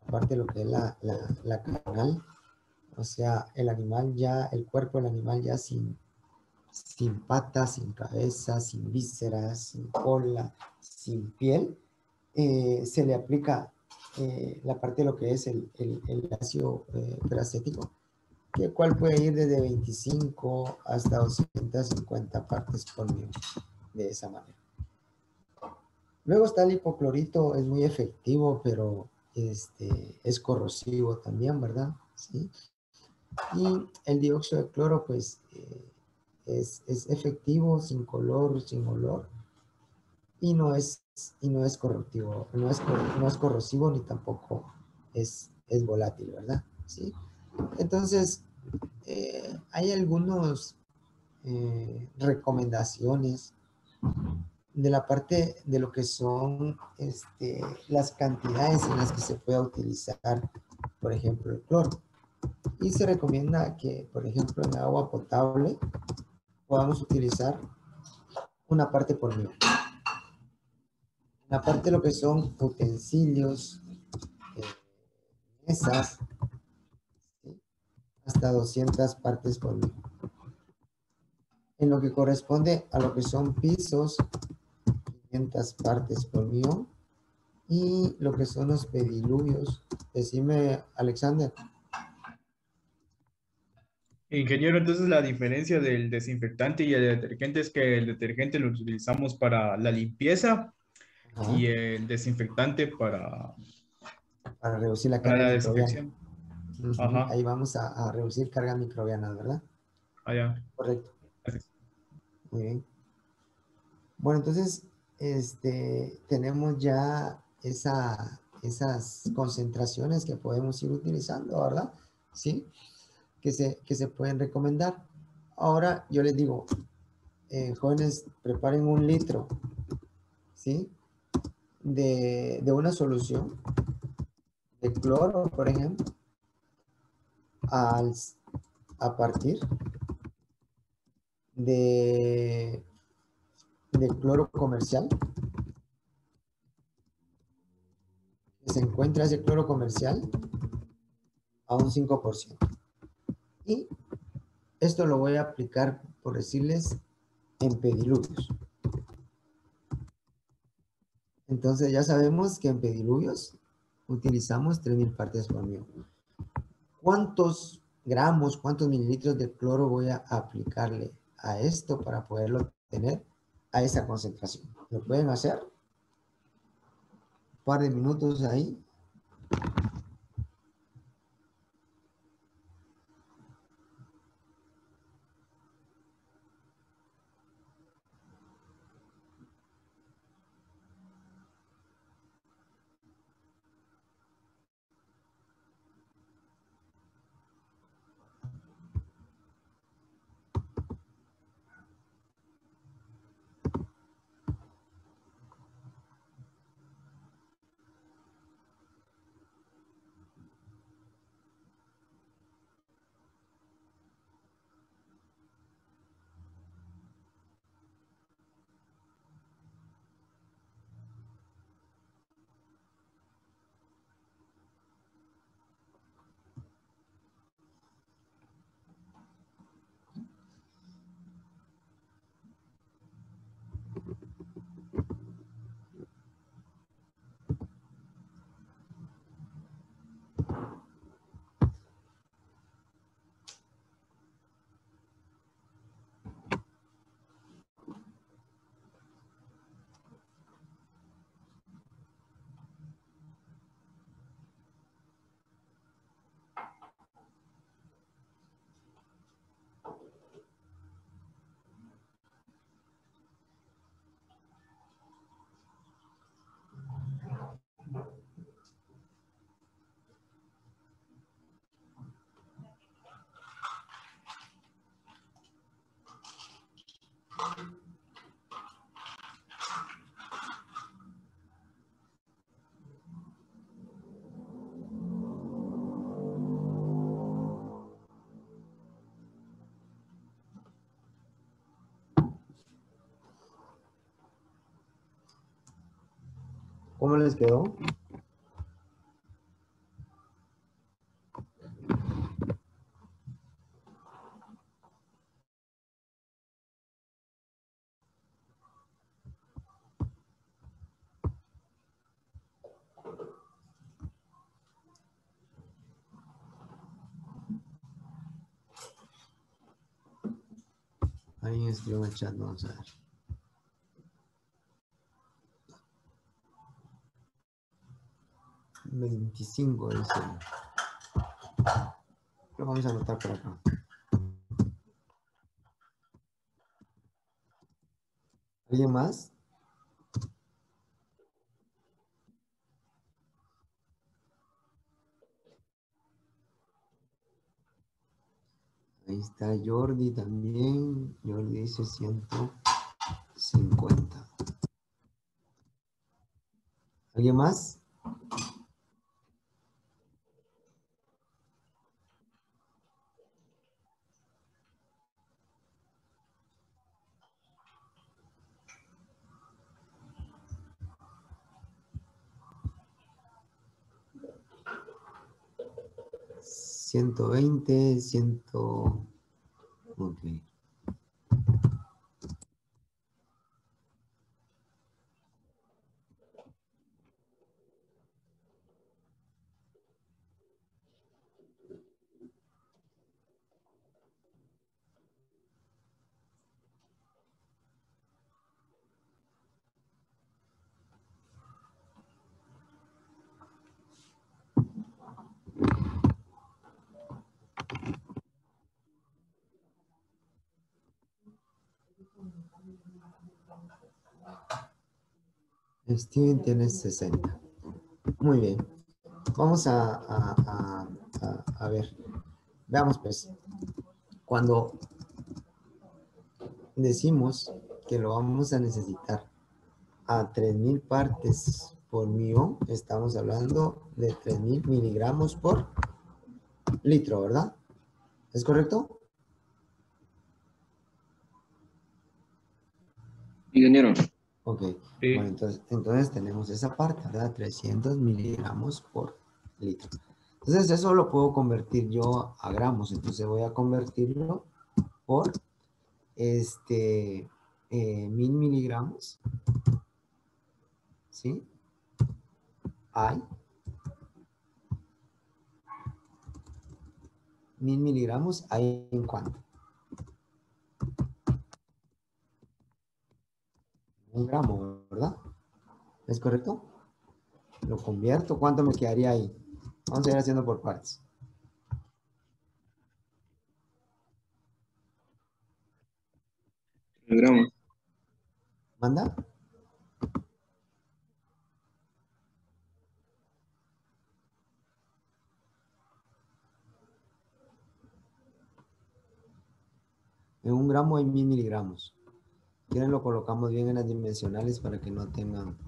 [SPEAKER 1] aparte de lo que es la carnal, o sea, el animal ya, el cuerpo del animal ya sin patas, sin cabeza, sin vísceras, sin cola, sin piel, se le aplica la parte de lo que es el ácido peracético, que cual puede ir desde 25 hasta 250 partes por millón, de esa manera. Luego está el hipoclorito, es muy efectivo, pero es corrosivo también, ¿verdad? ¿Sí? Y el dióxido de cloro, pues, es efectivo, sin color, sin olor, y no es corrosivo, no es corrosivo ni tampoco es volátil, ¿verdad? ¿Sí? Entonces, hay algunas recomendaciones de la parte de lo que son las cantidades en las que se pueda utilizar, por ejemplo, el cloro. Y se recomienda que, por ejemplo, en agua potable podamos utilizar una parte por millón. La parte de lo que son utensilios, mesas, ¿sí? Hasta 200 partes por millón. En lo que corresponde a lo que son pisos, 500 partes por millón. Y lo que son los pediluvios. Decime, Alexander.
[SPEAKER 2] Ingeniero, entonces la diferencia del desinfectante y el detergente es que el detergente lo utilizamos para la limpieza
[SPEAKER 1] Ajá.
[SPEAKER 2] y el desinfectante para
[SPEAKER 1] reducir la carga
[SPEAKER 2] la
[SPEAKER 1] microbiana.
[SPEAKER 2] desinfección.
[SPEAKER 1] Ajá. Ahí vamos a reducir carga microbiana, ¿verdad?
[SPEAKER 2] Allá.
[SPEAKER 1] Correcto.
[SPEAKER 2] Gracias.
[SPEAKER 1] Muy bien. Bueno, entonces, tenemos ya esas concentraciones que podemos ir utilizando, ¿verdad? Sí, que se pueden recomendar. Ahora, yo les digo, jóvenes, preparen 1 litro, ¿sí? De una solución de cloro, por ejemplo, a partir de cloro comercial. Se encuentra ese cloro comercial a un 5%. Y esto lo voy a aplicar, por decirles, en pediluvios. Entonces ya sabemos que en pediluvios utilizamos 3000 partes por millón. ¿Cuántos gramos, cuántos mililitros de cloro voy a aplicarle a esto para poderlo tener a esa concentración? ¿Lo pueden hacer? Un par de minutos ahí. ¿Cómo les quedó? Alguien escribió en el chat, vamos a ver. $25, dice. Lo vamos a anotar por acá. ¿Alguien más? Ahí está Jordi también. Jordi dice 150. ¿Alguien más? $120, 100. Ok. Steven tiene 60. Muy bien. Vamos a ver. Veamos pues. Cuando decimos que lo vamos a necesitar a 3000 partes por millón, estamos hablando de 3000 miligramos por litro, ¿verdad? ¿Es correcto?
[SPEAKER 5] Ingeniero.
[SPEAKER 1] Ok.
[SPEAKER 2] Sí.
[SPEAKER 1] Bueno, entonces tenemos esa parte, ¿verdad? 300 miligramos por litro. Entonces eso lo puedo convertir yo a gramos. Entonces voy a convertirlo por 1000 miligramos. ¿Sí? Hay 1000 miligramos, ¿hay en cuánto? 1 gramo, ¿verdad? ¿Es correcto? Lo convierto, ¿cuánto me quedaría ahí? Vamos a ir haciendo por partes.
[SPEAKER 5] Gramos.
[SPEAKER 1] ¿Manda? En 1 gramo hay 1000 miligramos. Quieren lo colocamos bien en las dimensionales para que no tengan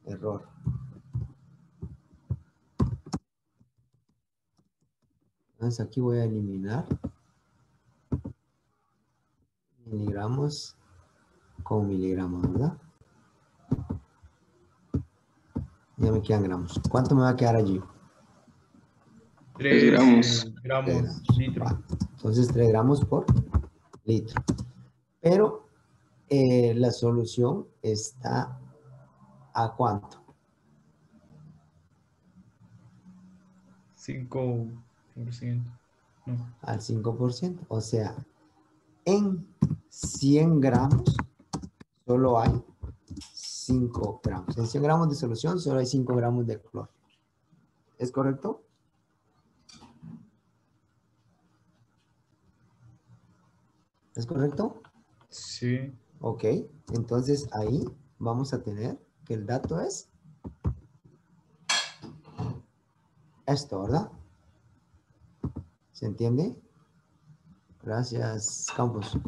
[SPEAKER 1] error. Entonces aquí voy a eliminar miligramos con miligramos, ¿verdad? Ya me quedan gramos. ¿Cuánto me va a quedar allí?
[SPEAKER 2] 3
[SPEAKER 5] gramos.
[SPEAKER 2] gramos litro.
[SPEAKER 1] Va. Entonces 3 gramos por litro. Pero la solución está ¿a cuánto?
[SPEAKER 2] 5%. No.
[SPEAKER 1] Al 5%. O sea, en 100 gramos solo hay 5 gramos. En 100 gramos de solución solo hay 5 gramos de cloro. ¿Es correcto? ¿Es correcto?
[SPEAKER 2] Sí.
[SPEAKER 1] Ok. Entonces ahí vamos a tener que el dato es esto, ¿verdad? ¿Se entiende? Gracias, Campos.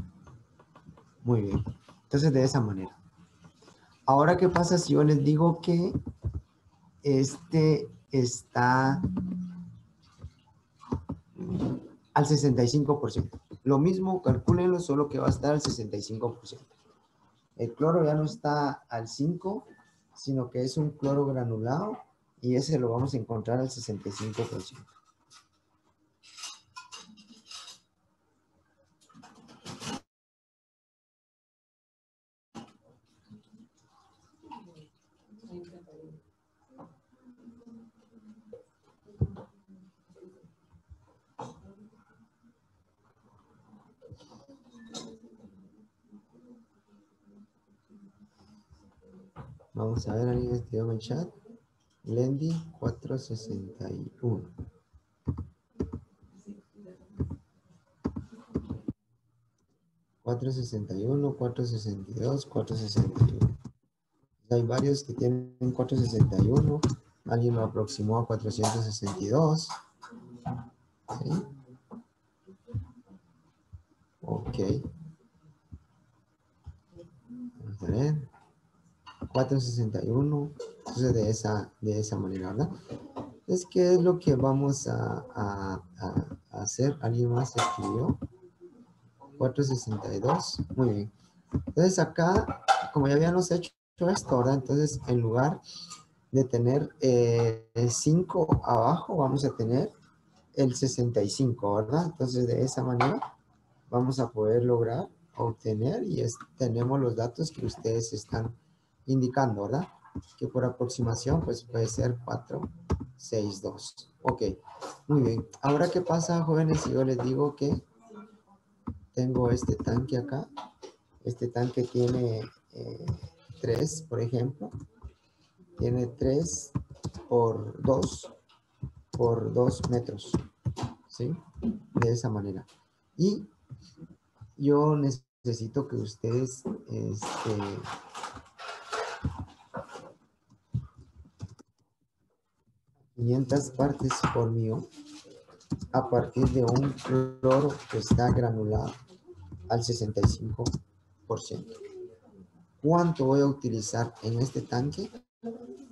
[SPEAKER 1] Muy bien. Entonces, de esa manera. Ahora, ¿qué pasa si yo les digo que este está al 65%? Lo mismo, calcúlenlo, solo que va a estar al 65%. El cloro ya no está al 5, sino que es un cloro granulado y ese lo vamos a encontrar al 65%. Vamos a ver, alguien escribió en el chat. Lendy 461. $4.61, $4.62, $4.61. Hay varios que tienen $4.61. Alguien lo aproximó a $4.62. ¿Sí? Ok. Vamos a ver. $4.61. Entonces de esa manera, ¿verdad? Entonces, ¿qué es lo que vamos a hacer? ¿Alguien más escribió? 4.62. Muy bien. Entonces acá, como ya habíamos hecho esto, ¿verdad? Entonces, en lugar de tener 5 abajo, vamos a tener el 65, ¿verdad? Entonces, de esa manera vamos a poder lograr obtener y tenemos los datos que ustedes están indicando, ¿verdad? Que por aproximación, pues puede ser 4.62. Ok, muy bien. Ahora, ¿qué pasa, jóvenes? Si yo les digo que tengo este tanque acá. Este tanque tiene 3, por ejemplo. Tiene 3 por 2 metros. ¿Sí? De esa manera. Y yo necesito que ustedes 500 partes por millón a partir de un cloro que está granulado al 65%. ¿Cuánto voy a utilizar en este tanque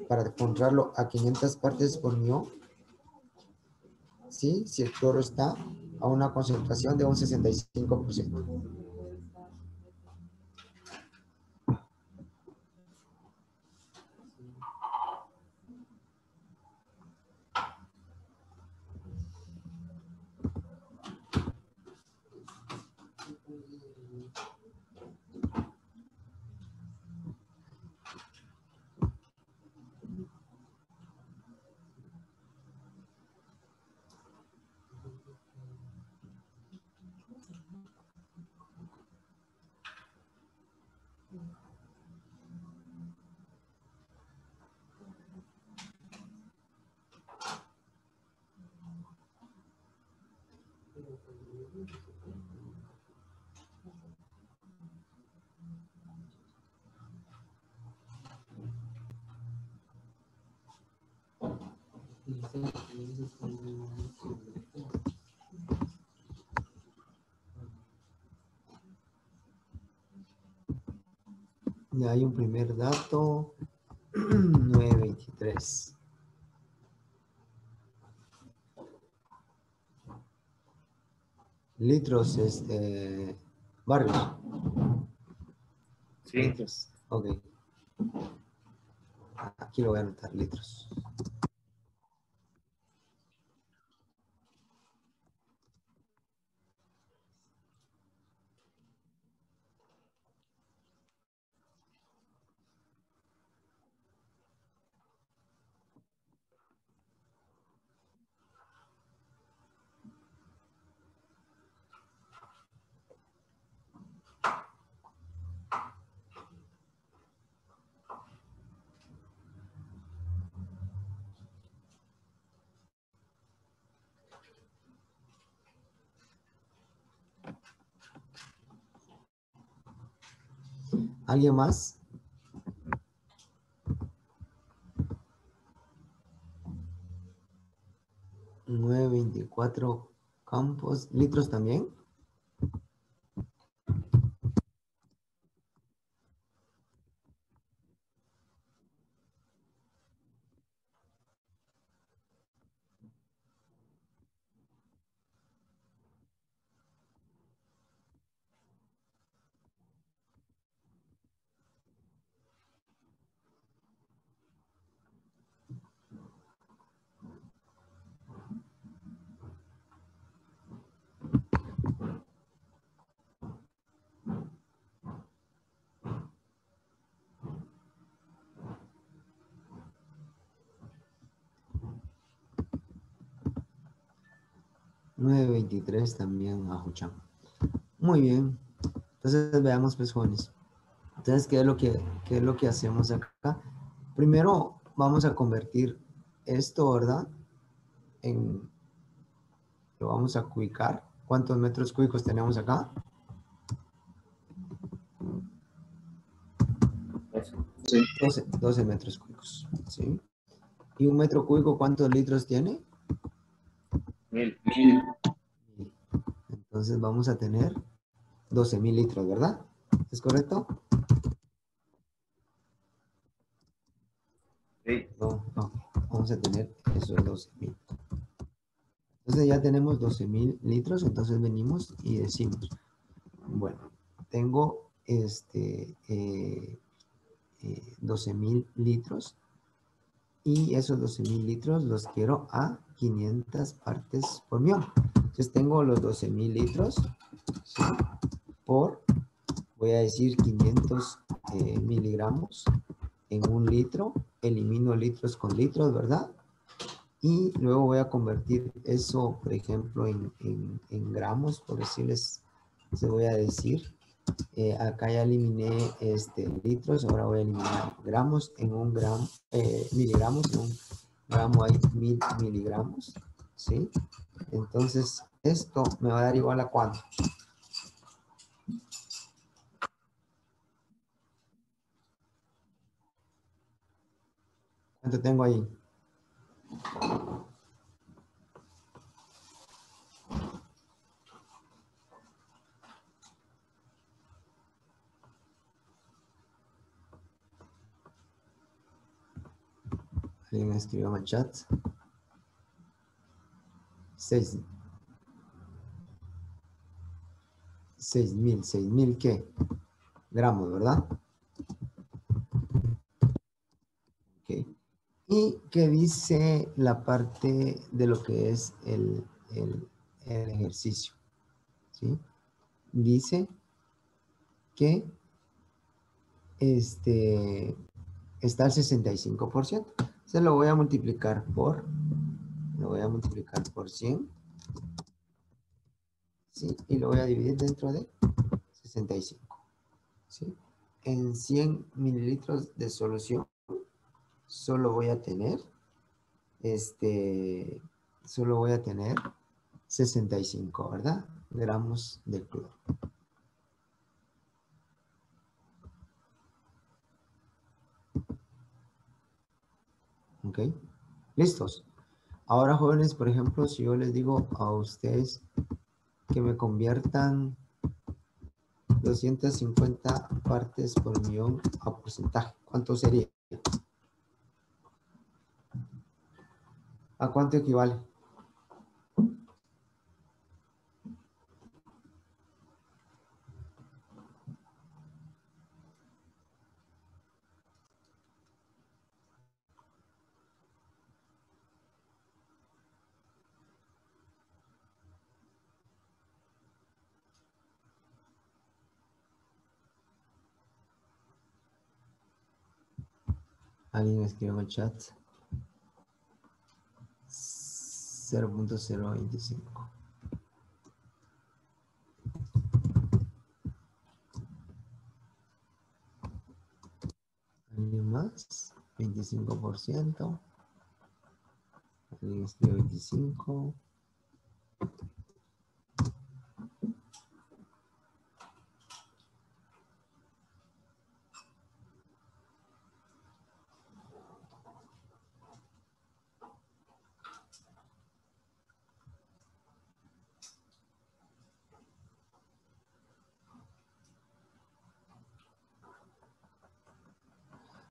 [SPEAKER 1] para encontrarlo a 500 partes por millón? ¿Sí? Si el cloro está a una concentración de un 65%. Ya hay un primer dato. 9.23. Litros, Barrios.
[SPEAKER 12] Sí.
[SPEAKER 1] Litros. Ok. Aquí lo voy a anotar, litros. ¿Alguien más? $9.24 campos. ¿Litros también? 9.23 también a Juchán. Muy bien. Entonces veamos, pues, jóvenes. Entonces, ¿qué es lo que hacemos acá? Primero vamos a convertir esto, ¿verdad? Lo vamos a cubicar. ¿Cuántos metros cúbicos tenemos acá?
[SPEAKER 5] Sí.
[SPEAKER 1] 12 metros cúbicos. ¿Sí? ¿Y un metro cúbico cuántos litros tiene?
[SPEAKER 5] 1000.
[SPEAKER 1] Entonces vamos a tener 12.000 litros, ¿verdad? ¿Es correcto?
[SPEAKER 5] Sí.
[SPEAKER 1] No. Vamos a tener esos 12.000. Entonces ya tenemos 12.000 litros, entonces venimos y decimos, bueno, tengo 12.000 litros y esos 12.000 litros los quiero a 500 partes por millón. Entonces tengo los 12.000 litros, ¿sí? Por, voy a decir 500 miligramos en un litro, elimino litros con litros, ¿verdad? Y luego voy a convertir eso, por ejemplo, en gramos, por decirles, se voy a decir, acá ya eliminé litros, ahora voy a eliminar gramos en un gramo, miligramos, en un gramo hay 1000 miligramos, ¿sí? Entonces, esto me va a dar igual a ¿cuánto? ¿Cuánto tengo ahí? Alguien escribió en el chat. 6.000 ¿qué? Gramos, ¿verdad? Ok. ¿Y qué dice la parte de lo que es el ejercicio? ¿Sí? Dice que está al 65%. Se lo voy a multiplicar por 100. ¿Sí? Y lo voy a dividir dentro de 65. ¿Sí? En 100 mililitros de solución solo voy a tener 65, ¿verdad? Gramos de cloro. ¿Ok? ¿Listos? Ahora, jóvenes, por ejemplo, si yo les digo a ustedes que me conviertan 250 partes por millón a porcentaje, ¿cuánto sería? ¿A cuánto equivale? Alguien escribió en el chat. 0.025. ¿Alguien más? 25%. Alguien escribió 25.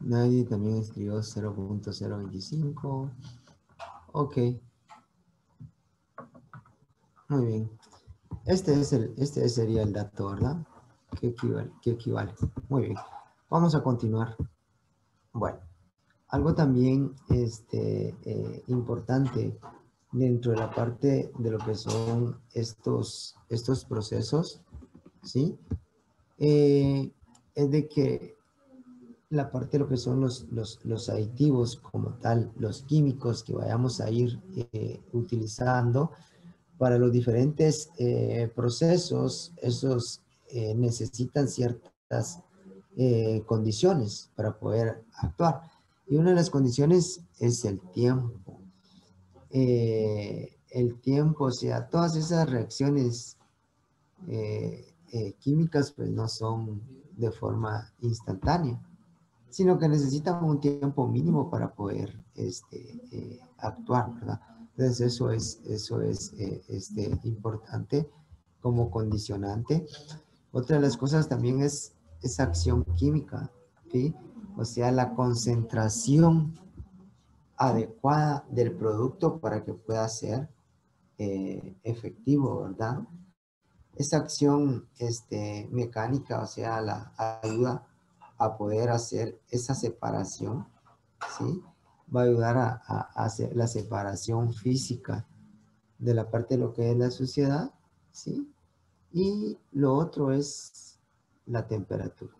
[SPEAKER 1] Nadie también escribió 0.025. Ok. Muy bien. Este sería el dato, ¿verdad? ¿Qué equivale? Muy bien. Vamos a continuar. Bueno, algo también importante dentro de la parte de lo que son estos procesos, ¿sí? Es de que la parte de lo que son los aditivos como tal, los químicos que vayamos a ir utilizando, Para los diferentes procesos, esos necesitan ciertas condiciones para poder actuar. Y una de las condiciones es el tiempo. El tiempo, o sea, todas esas reacciones químicas pues no son de forma instantánea, sino que necesitan un tiempo mínimo para poder actuar, ¿verdad? Entonces eso es importante como condicionante. Otra de las cosas también es esa acción química, ¿sí? O sea, la concentración adecuada del producto para que pueda ser efectivo, ¿verdad? Esa acción mecánica, o sea, la ayuda a poder hacer esa separación, ¿sí? Va a ayudar a hacer la separación física de la parte de lo que es la suciedad, ¿sí? Y lo otro es la temperatura.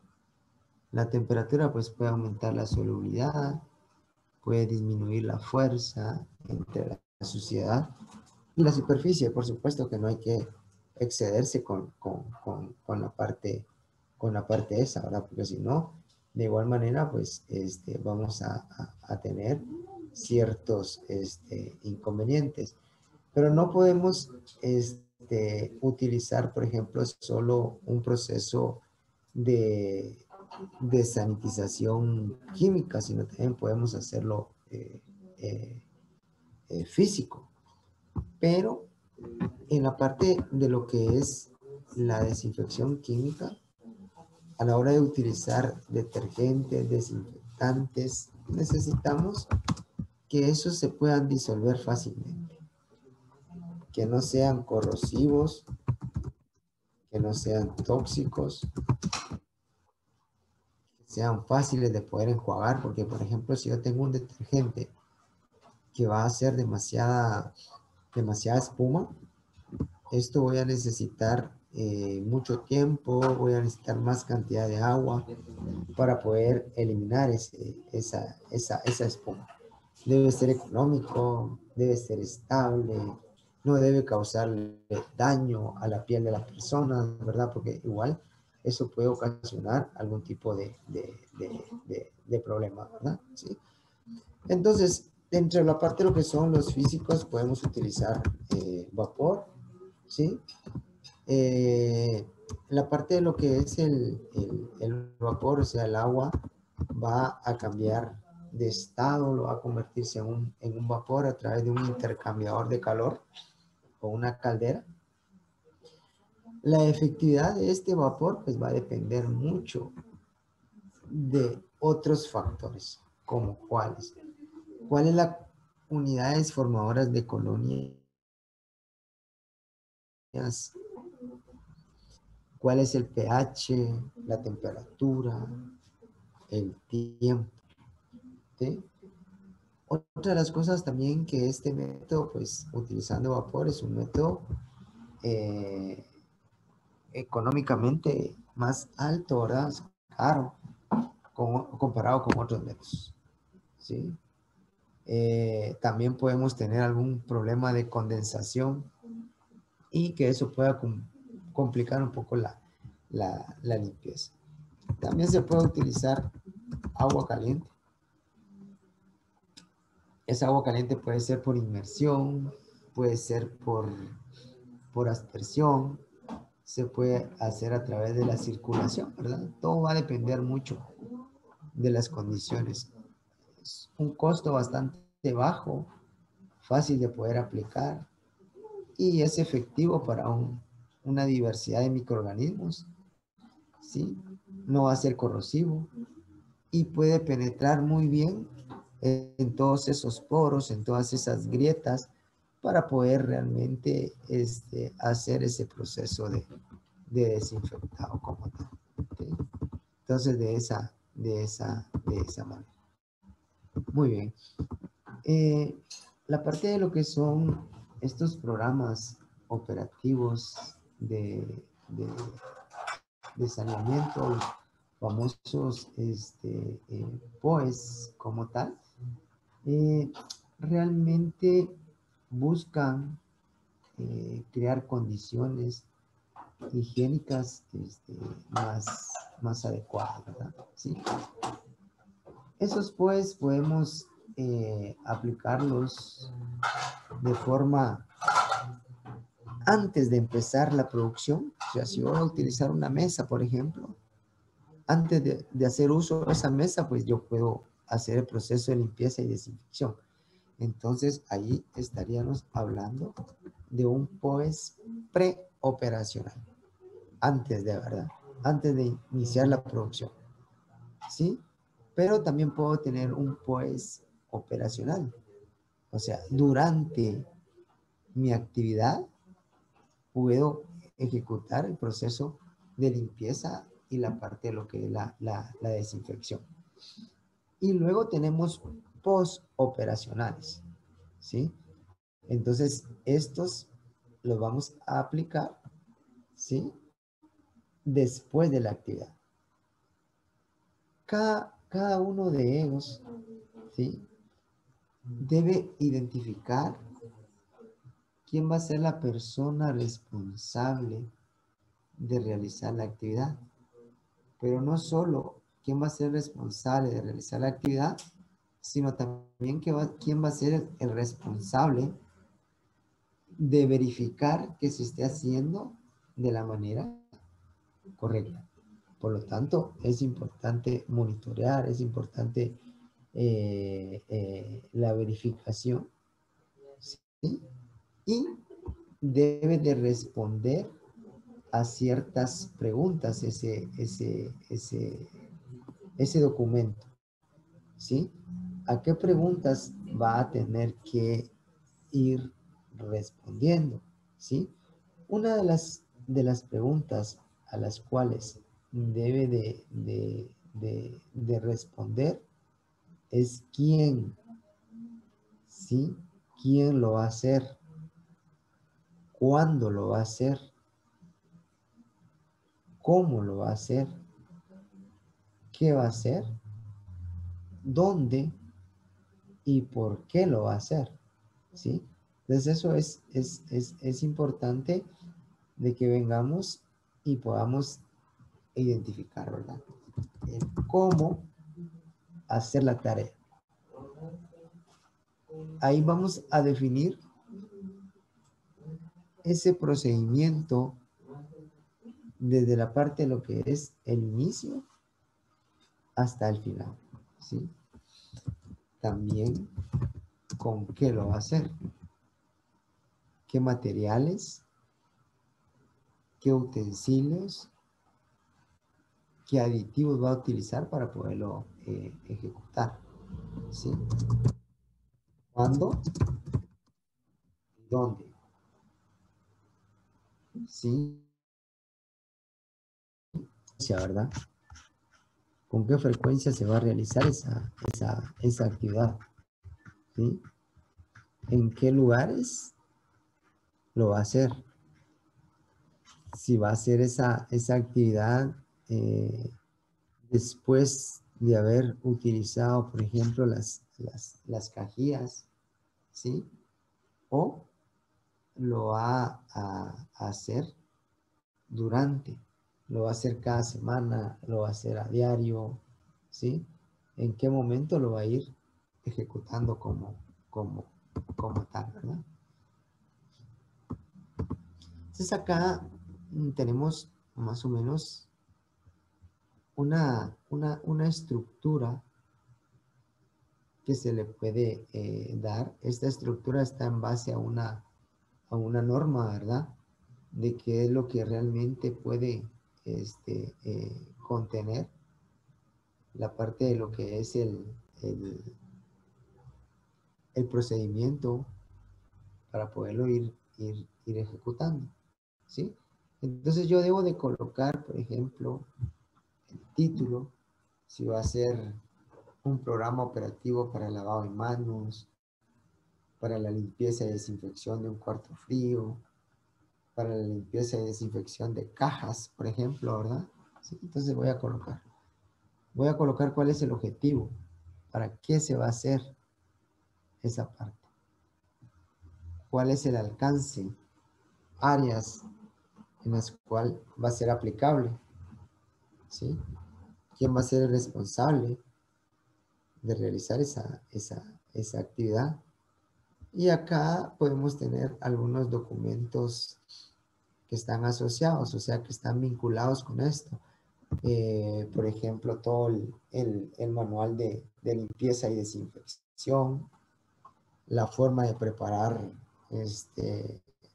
[SPEAKER 1] La temperatura pues puede aumentar la solubilidad, puede disminuir la fuerza entre la suciedad y la superficie. Por supuesto que no hay que excederse con la parte esa, ¿verdad? Porque si no, de igual manera, pues vamos a tener ciertos inconvenientes. Pero no podemos utilizar, por ejemplo, solo un proceso de sanitización química, sino también podemos hacerlo físico. Pero en la parte de lo que es la desinfección química, a la hora de utilizar detergentes, desinfectantes, necesitamos que esos se puedan disolver fácilmente, que no sean corrosivos, que no sean tóxicos, que sean fáciles de poder enjuagar, porque por ejemplo, si yo tengo un detergente que va a hacer demasiada espuma, esto voy a necesitar mucho tiempo, voy a necesitar más cantidad de agua para poder eliminar esa espuma. Debe ser económico, debe ser estable, no debe causarle daño a la piel de la persona, ¿verdad? Porque igual eso puede ocasionar algún tipo de problema, ¿verdad? ¿Sí? Entonces, dentro de la parte de lo que son los físicos, podemos utilizar vapor, ¿sí? La parte de lo que es el vapor, o sea, el agua, va a cambiar de estado, lo va a convertirse en un vapor a través de un intercambiador de calor o una caldera. La efectividad de este vapor pues va a depender mucho de otros factores, como cuáles. ¿Cuáles las unidades formadoras de colonias? ¿Cuál es el pH, la temperatura, el tiempo? ¿Sí? Otra de las cosas también que este método, pues utilizando vapor, es un método económicamente más alto, ¿verdad? Es caro comparado con otros métodos, ¿sí? También podemos tener algún problema de condensación y que eso pueda complicar un poco la limpieza. También se puede utilizar agua caliente. Esa agua caliente puede ser por inmersión, puede ser por aspersión, se puede hacer a través de la circulación, ¿verdad? Todo va a depender mucho de las condiciones. Es un costo bastante bajo, fácil de poder aplicar y es efectivo para una diversidad de microorganismos, ¿sí? No va a ser corrosivo y puede penetrar muy bien en todos esos poros, en todas esas grietas, para poder realmente hacer ese proceso de desinfectado como tal, ¿sí? Entonces, de esa manera. Muy bien. La parte de lo que son estos programas operativos de saneamiento, los famosos POEs como tal, realmente buscan crear condiciones higiénicas más adecuadas, ¿verdad? ¿Sí? Esos pues podemos aplicarlos de forma antes de empezar la producción. O sea, si voy a utilizar una mesa, por ejemplo, antes de hacer uso de esa mesa, pues yo puedo hacer el proceso de limpieza y desinfección. Entonces, ahí estaríamos hablando de un POES preoperacional, antes de iniciar la producción, ¿sí? Pero también puedo tener un POES operacional, o sea, durante mi actividad puedo ejecutar el proceso de limpieza y la parte de lo que es la desinfección. Y luego tenemos postoperacionales, ¿sí? Entonces, estos los vamos a aplicar, ¿sí? Después de la actividad. Cada uno de ellos, ¿sí? Debe identificar quién va a ser la persona responsable de realizar la actividad. Pero no solo quién va a ser responsable de realizar la actividad, sino también quién va a ser el responsable de verificar que se esté haciendo de la manera correcta. Por lo tanto, es importante monitorear, es importante la verificación, ¿sí? Y debe de responder a ciertas preguntas ese documento, ¿sí? ¿A qué preguntas va a tener que ir respondiendo? ¿Sí? Una de las preguntas a las cuales debe de responder es quién, ¿sí? ¿Quién lo va a hacer? ¿Cuándo lo va a hacer? ¿Cómo lo va a hacer? ¿Qué va a hacer? ¿Dónde? ¿Y por qué lo va a hacer? ¿Sí? Entonces eso es importante de que vengamos y podamos identificar, ¿verdad? Cómo hacer la tarea. Ahí vamos a definir ese procedimiento desde la parte de lo que es el inicio hasta el final, ¿sí? También con qué lo va a hacer, qué materiales, qué utensilios, qué aditivos va a utilizar para poderlo ejecutar, ¿sí? ¿Cuándo? ¿Dónde? ¿Sí? ¿Verdad? ¿Con qué frecuencia se va a realizar esa actividad? ¿Sí? ¿En qué lugares lo va a hacer? Si va a hacer esa actividad después de haber utilizado, por ejemplo, las cajillas, ¿sí? O lo va a hacer durante, lo va a hacer cada semana, lo va a hacer a diario, ¿sí? ¿En qué momento lo va a ir ejecutando como tal, ¿verdad? Entonces acá tenemos más o menos una estructura que se le puede dar. Esta estructura está en base a una norma, ¿verdad? De qué es lo que realmente puede contener la parte de lo que es el procedimiento para poderlo ir ejecutando, ¿sí? Entonces yo debo de colocar, por ejemplo, el título, si va a ser un programa operativo para lavado de manos, para la limpieza y desinfección de un cuarto frío, para la limpieza y desinfección de cajas, por ejemplo, ¿verdad? ¿Sí? Entonces voy a colocar cuál es el objetivo, para qué se va a hacer esa parte, cuál es el alcance áreas en las cuales va a ser aplicable, ¿sí? ¿Quién va a ser el responsable de realizar esa actividad? Y acá podemos tener algunos documentos que están asociados, o sea, que están vinculados con esto. Por ejemplo, todo el manual de limpieza y desinfección, la forma de preparar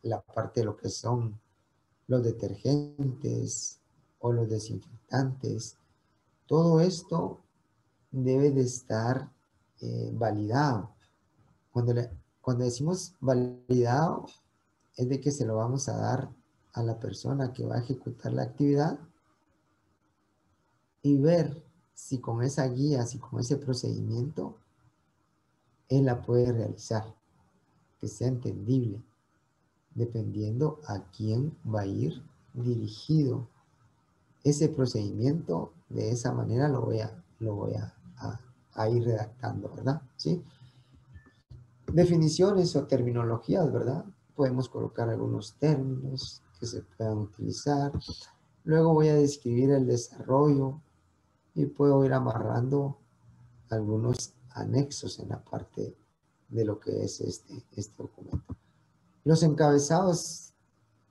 [SPEAKER 1] la parte de lo que son los detergentes o los desinfectantes. Todo esto debe de estar validado. Cuando decimos validado, es de que se lo vamos a dar a la persona que va a ejecutar la actividad y ver si con esa guía, si con ese procedimiento, él la puede realizar, que sea entendible, dependiendo a quién va a ir dirigido. Ese procedimiento, de esa manera lo voy a ir redactando, ¿verdad? ¿Sí? Definiciones o terminologías, ¿verdad? Podemos colocar algunos términos que se puedan utilizar. Luego voy a describir el desarrollo y puedo ir amarrando algunos anexos en la parte de lo que es este documento. Los encabezados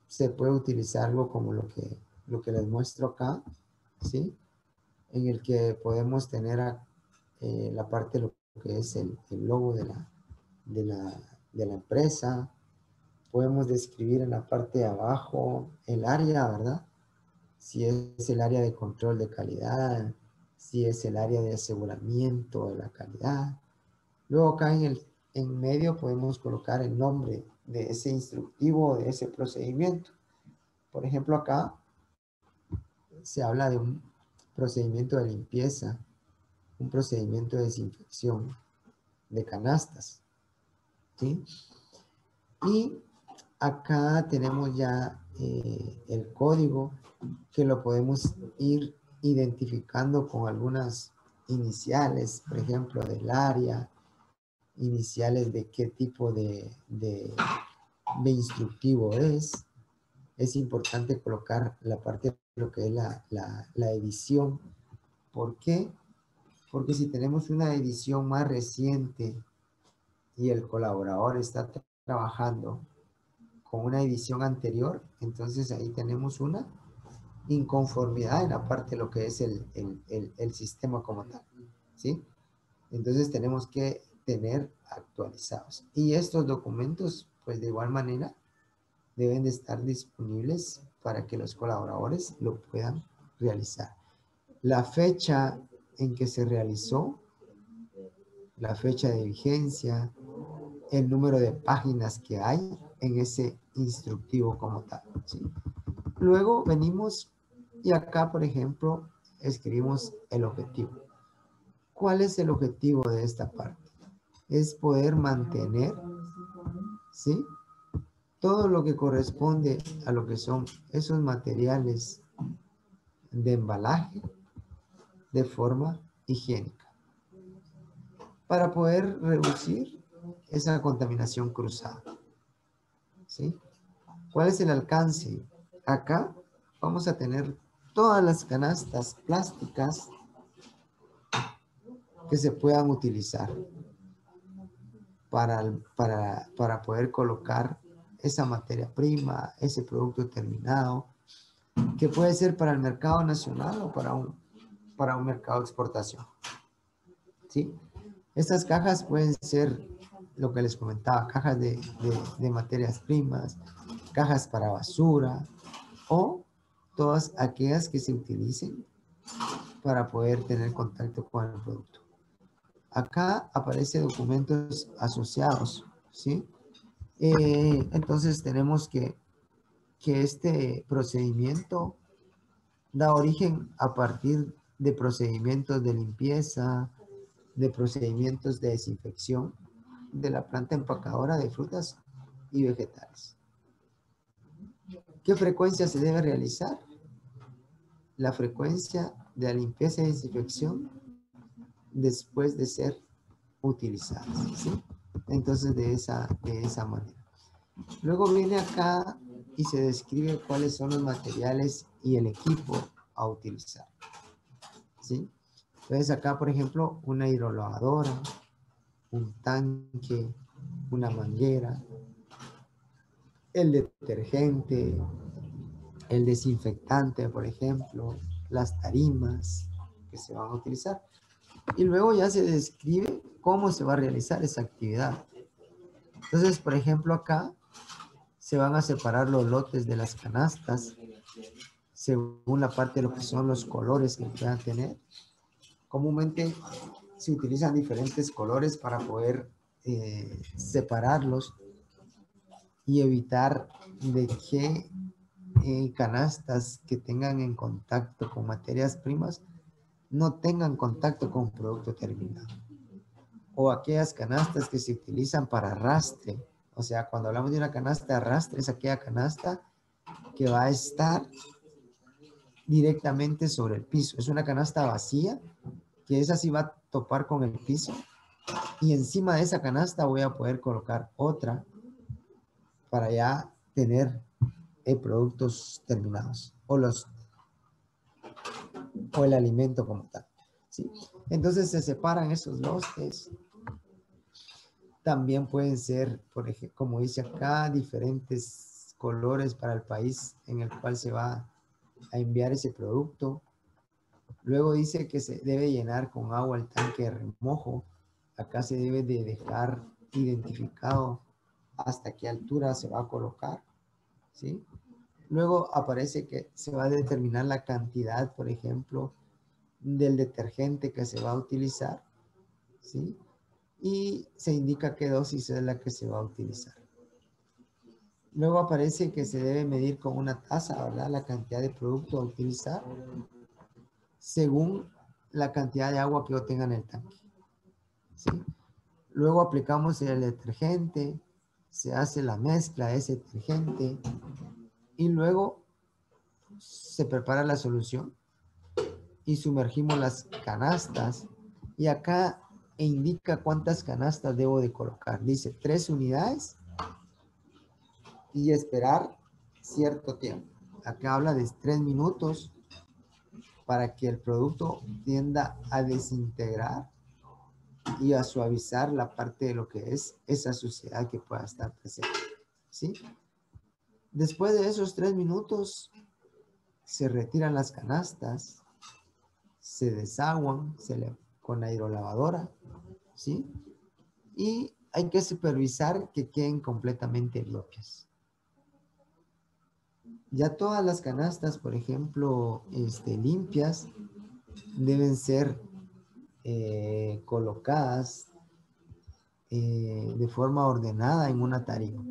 [SPEAKER 1] se puede utilizar algo como lo que les muestro acá, ¿sí? En el que podemos tener la parte de lo que es el logo de la empresa. Podemos describir en la parte de abajo el área, ¿verdad? Si es el área de control de calidad, si es el área de aseguramiento de la calidad. Luego acá en medio podemos colocar el nombre de ese instructivo, de ese procedimiento. Por ejemplo, acá se habla de un procedimiento de limpieza, un procedimiento de desinfección de canastas, ¿sí? Y acá tenemos ya el código que lo podemos ir identificando con algunas iniciales, por ejemplo, del área, iniciales de qué tipo de instructivo es. Es importante colocar la parte de lo que es la edición. ¿Por qué? Porque si tenemos una edición más reciente y el colaborador está trabajando con una edición anterior, entonces ahí tenemos una inconformidad en la parte de lo que es el sistema como tal, ¿sí? Entonces tenemos que tener actualizados. Y estos documentos, pues de igual manera, deben de estar disponibles para que los colaboradores lo puedan realizar. La fecha en que se realizó, la fecha de vigencia, el número de páginas que hay en ese instructivo como tal, ¿sí? Luego venimos y acá, por ejemplo, escribimos el objetivo. ¿Cuál es el objetivo de esta parte? Es poder mantener, ¿sí?, todo lo que corresponde a lo que son esos materiales de embalaje de forma higiénica, para poder reducir esa contaminación cruzada, ¿sí? ¿Cuál es el alcance? Acá vamos a tener todas las canastas plásticas que se puedan utilizar para poder colocar esa materia prima, ese producto terminado, que puede ser para el mercado nacional o para un mercado de exportación, ¿sí? Estas cajas pueden ser lo que les comentaba, cajas de materias primas, cajas para basura o todas aquellas que se utilicen para poder tener contacto con el producto. Acá aparece documentos asociados, ¿sí? Entonces tenemos que este procedimiento da origen a partir de procedimientos de limpieza, de procedimientos de desinfección de la planta empacadora de frutas y vegetales. ¿Qué frecuencia se debe realizar? La frecuencia de la limpieza y desinfección después de ser utilizadas, ¿sí? Entonces de esa manera. Luego viene acá y se describe cuáles son los materiales y el equipo a utilizar. ¿Sí? Entonces acá, por ejemplo, una hidrolavadora, un tanque, una manguera, el detergente, el desinfectante, por ejemplo, las tarimas que se van a utilizar. Y luego ya se describe cómo se va a realizar esa actividad. Entonces, por ejemplo, acá se van a separar los lotes de las canastas según la parte de lo que son los colores que puedan tener. Comúnmente se utilizan diferentes colores para poder separarlos y evitar de que canastas que tengan en contacto con materias primas no tengan contacto con producto terminado. O aquellas canastas que se utilizan para arrastre. O sea, cuando hablamos de una canasta de arrastre, es aquella canasta que va a estar directamente sobre el piso. Es una canasta vacía, que esa sí va a topar con el piso. Y encima de esa canasta voy a poder colocar otra para ya tener productos terminados. O el alimento como tal. ¿Sí? Entonces se separan esos lotes. También pueden ser, por ejemplo, como dice acá, diferentes colores para el país en el cual se va a enviar ese producto. Luego dice que se debe llenar con agua el tanque de remojo. Acá se debe de dejar identificado hasta qué altura se va a colocar. ¿Sí? Luego aparece que se va a determinar la cantidad, por ejemplo, del detergente que se va a utilizar. ¿Sí? Y se indica qué dosis es la que se va a utilizar. Luego aparece que se debe medir con una taza, ¿verdad? La cantidad de producto a utilizar según la cantidad de agua que yo tenga en el tanque. ¿Sí? Luego aplicamos el detergente, se hace la mezcla de ese detergente y luego se prepara la solución y sumergimos las canastas y acá indica cuántas canastas debo de colocar. Dice 3 unidades y esperar cierto tiempo. Acá habla de 3 minutos para que el producto tienda a desintegrar y a suavizar la parte de lo que es esa suciedad que pueda estar presente. ¿Sí? Después de esos 3 minutos se retiran las canastas, se desaguan con la hidrolavadora, ¿sí? Y hay que supervisar que queden completamente limpias. Ya todas las canastas, por ejemplo, limpias, deben ser colocadas de forma ordenada en una tarima.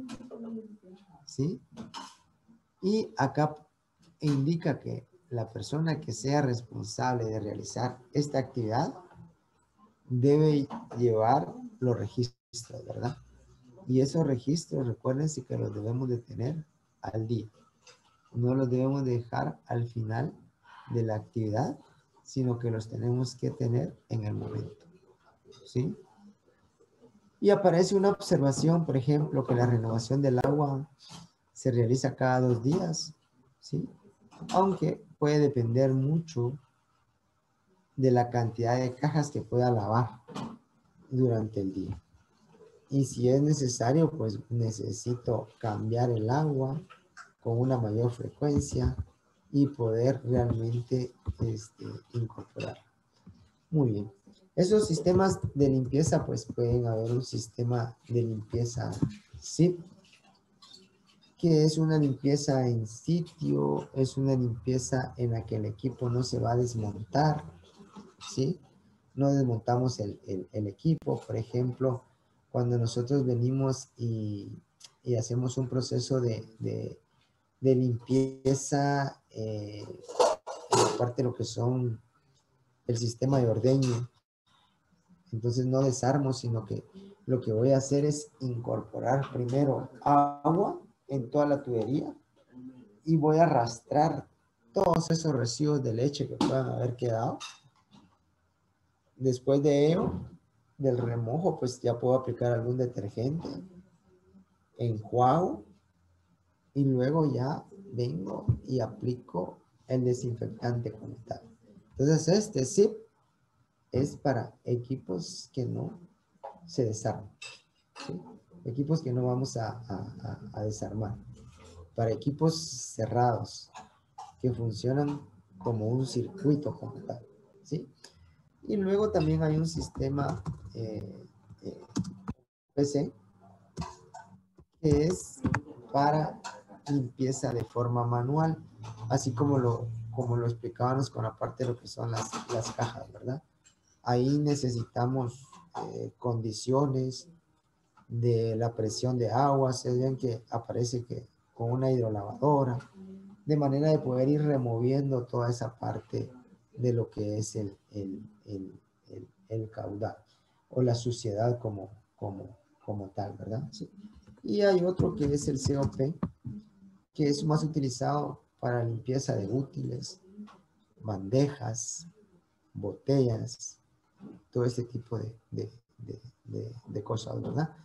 [SPEAKER 1] ¿Sí? Y acá indica que la persona que sea responsable de realizar esta actividad debe llevar los registros, ¿verdad? Y esos registros, recuérdense que los debemos de tener al día. No los debemos dejar al final de la actividad, sino que los tenemos que tener en el momento. ¿Sí? Y aparece una observación, por ejemplo, que la renovación del agua se realiza cada 2 días, ¿sí? Aunque puede depender mucho de la cantidad de cajas que pueda lavar durante el día. Y si es necesario, pues necesito cambiar el agua con una mayor frecuencia y poder realmente incorporar. Muy bien. Esos sistemas de limpieza, pues pueden haber un sistema de limpieza SIP, que es una limpieza en sitio, es una limpieza en la que el equipo no se va a desmontar, ¿sí? No desmontamos el equipo, por ejemplo, cuando nosotros venimos y hacemos un proceso de limpieza, aparte de lo que son el sistema de ordeño, entonces no desarmo, sino que lo que voy a hacer es incorporar primero agua en toda la tubería y voy a arrastrar todos esos residuos de leche que puedan haber quedado. Después de ello, del remojo, pues ya puedo aplicar algún detergente, enjuago y luego ya vengo y aplico el desinfectante como tal. Entonces este zip es para equipos que no se desarman, ¿sí? Equipos que no vamos a desarmar. Para equipos cerrados que funcionan como un circuito como tal, ¿sí? Y luego también hay un sistema PC que es para limpieza de forma manual, así como lo explicábamos con la parte de lo que son las cajas, ¿verdad? Ahí necesitamos condiciones de la presión de agua, se ven que aparece que con una hidrolavadora, de manera de poder ir removiendo toda esa parte de lo que es el caudal o la suciedad como tal, ¿verdad? Sí. Y hay otro que es el COP, que es más utilizado para limpieza de útiles, bandejas, botellas, todo este tipo de cosas, ¿verdad?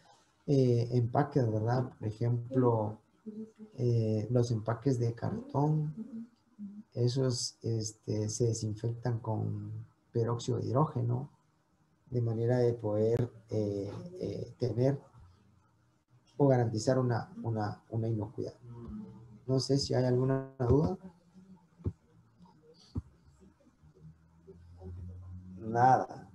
[SPEAKER 1] Empaques, ¿verdad? Por ejemplo, los empaques de cartón, esos se desinfectan con peróxido de hidrógeno, de manera de poder tener o garantizar una inocuidad. No sé si hay alguna duda. Nada.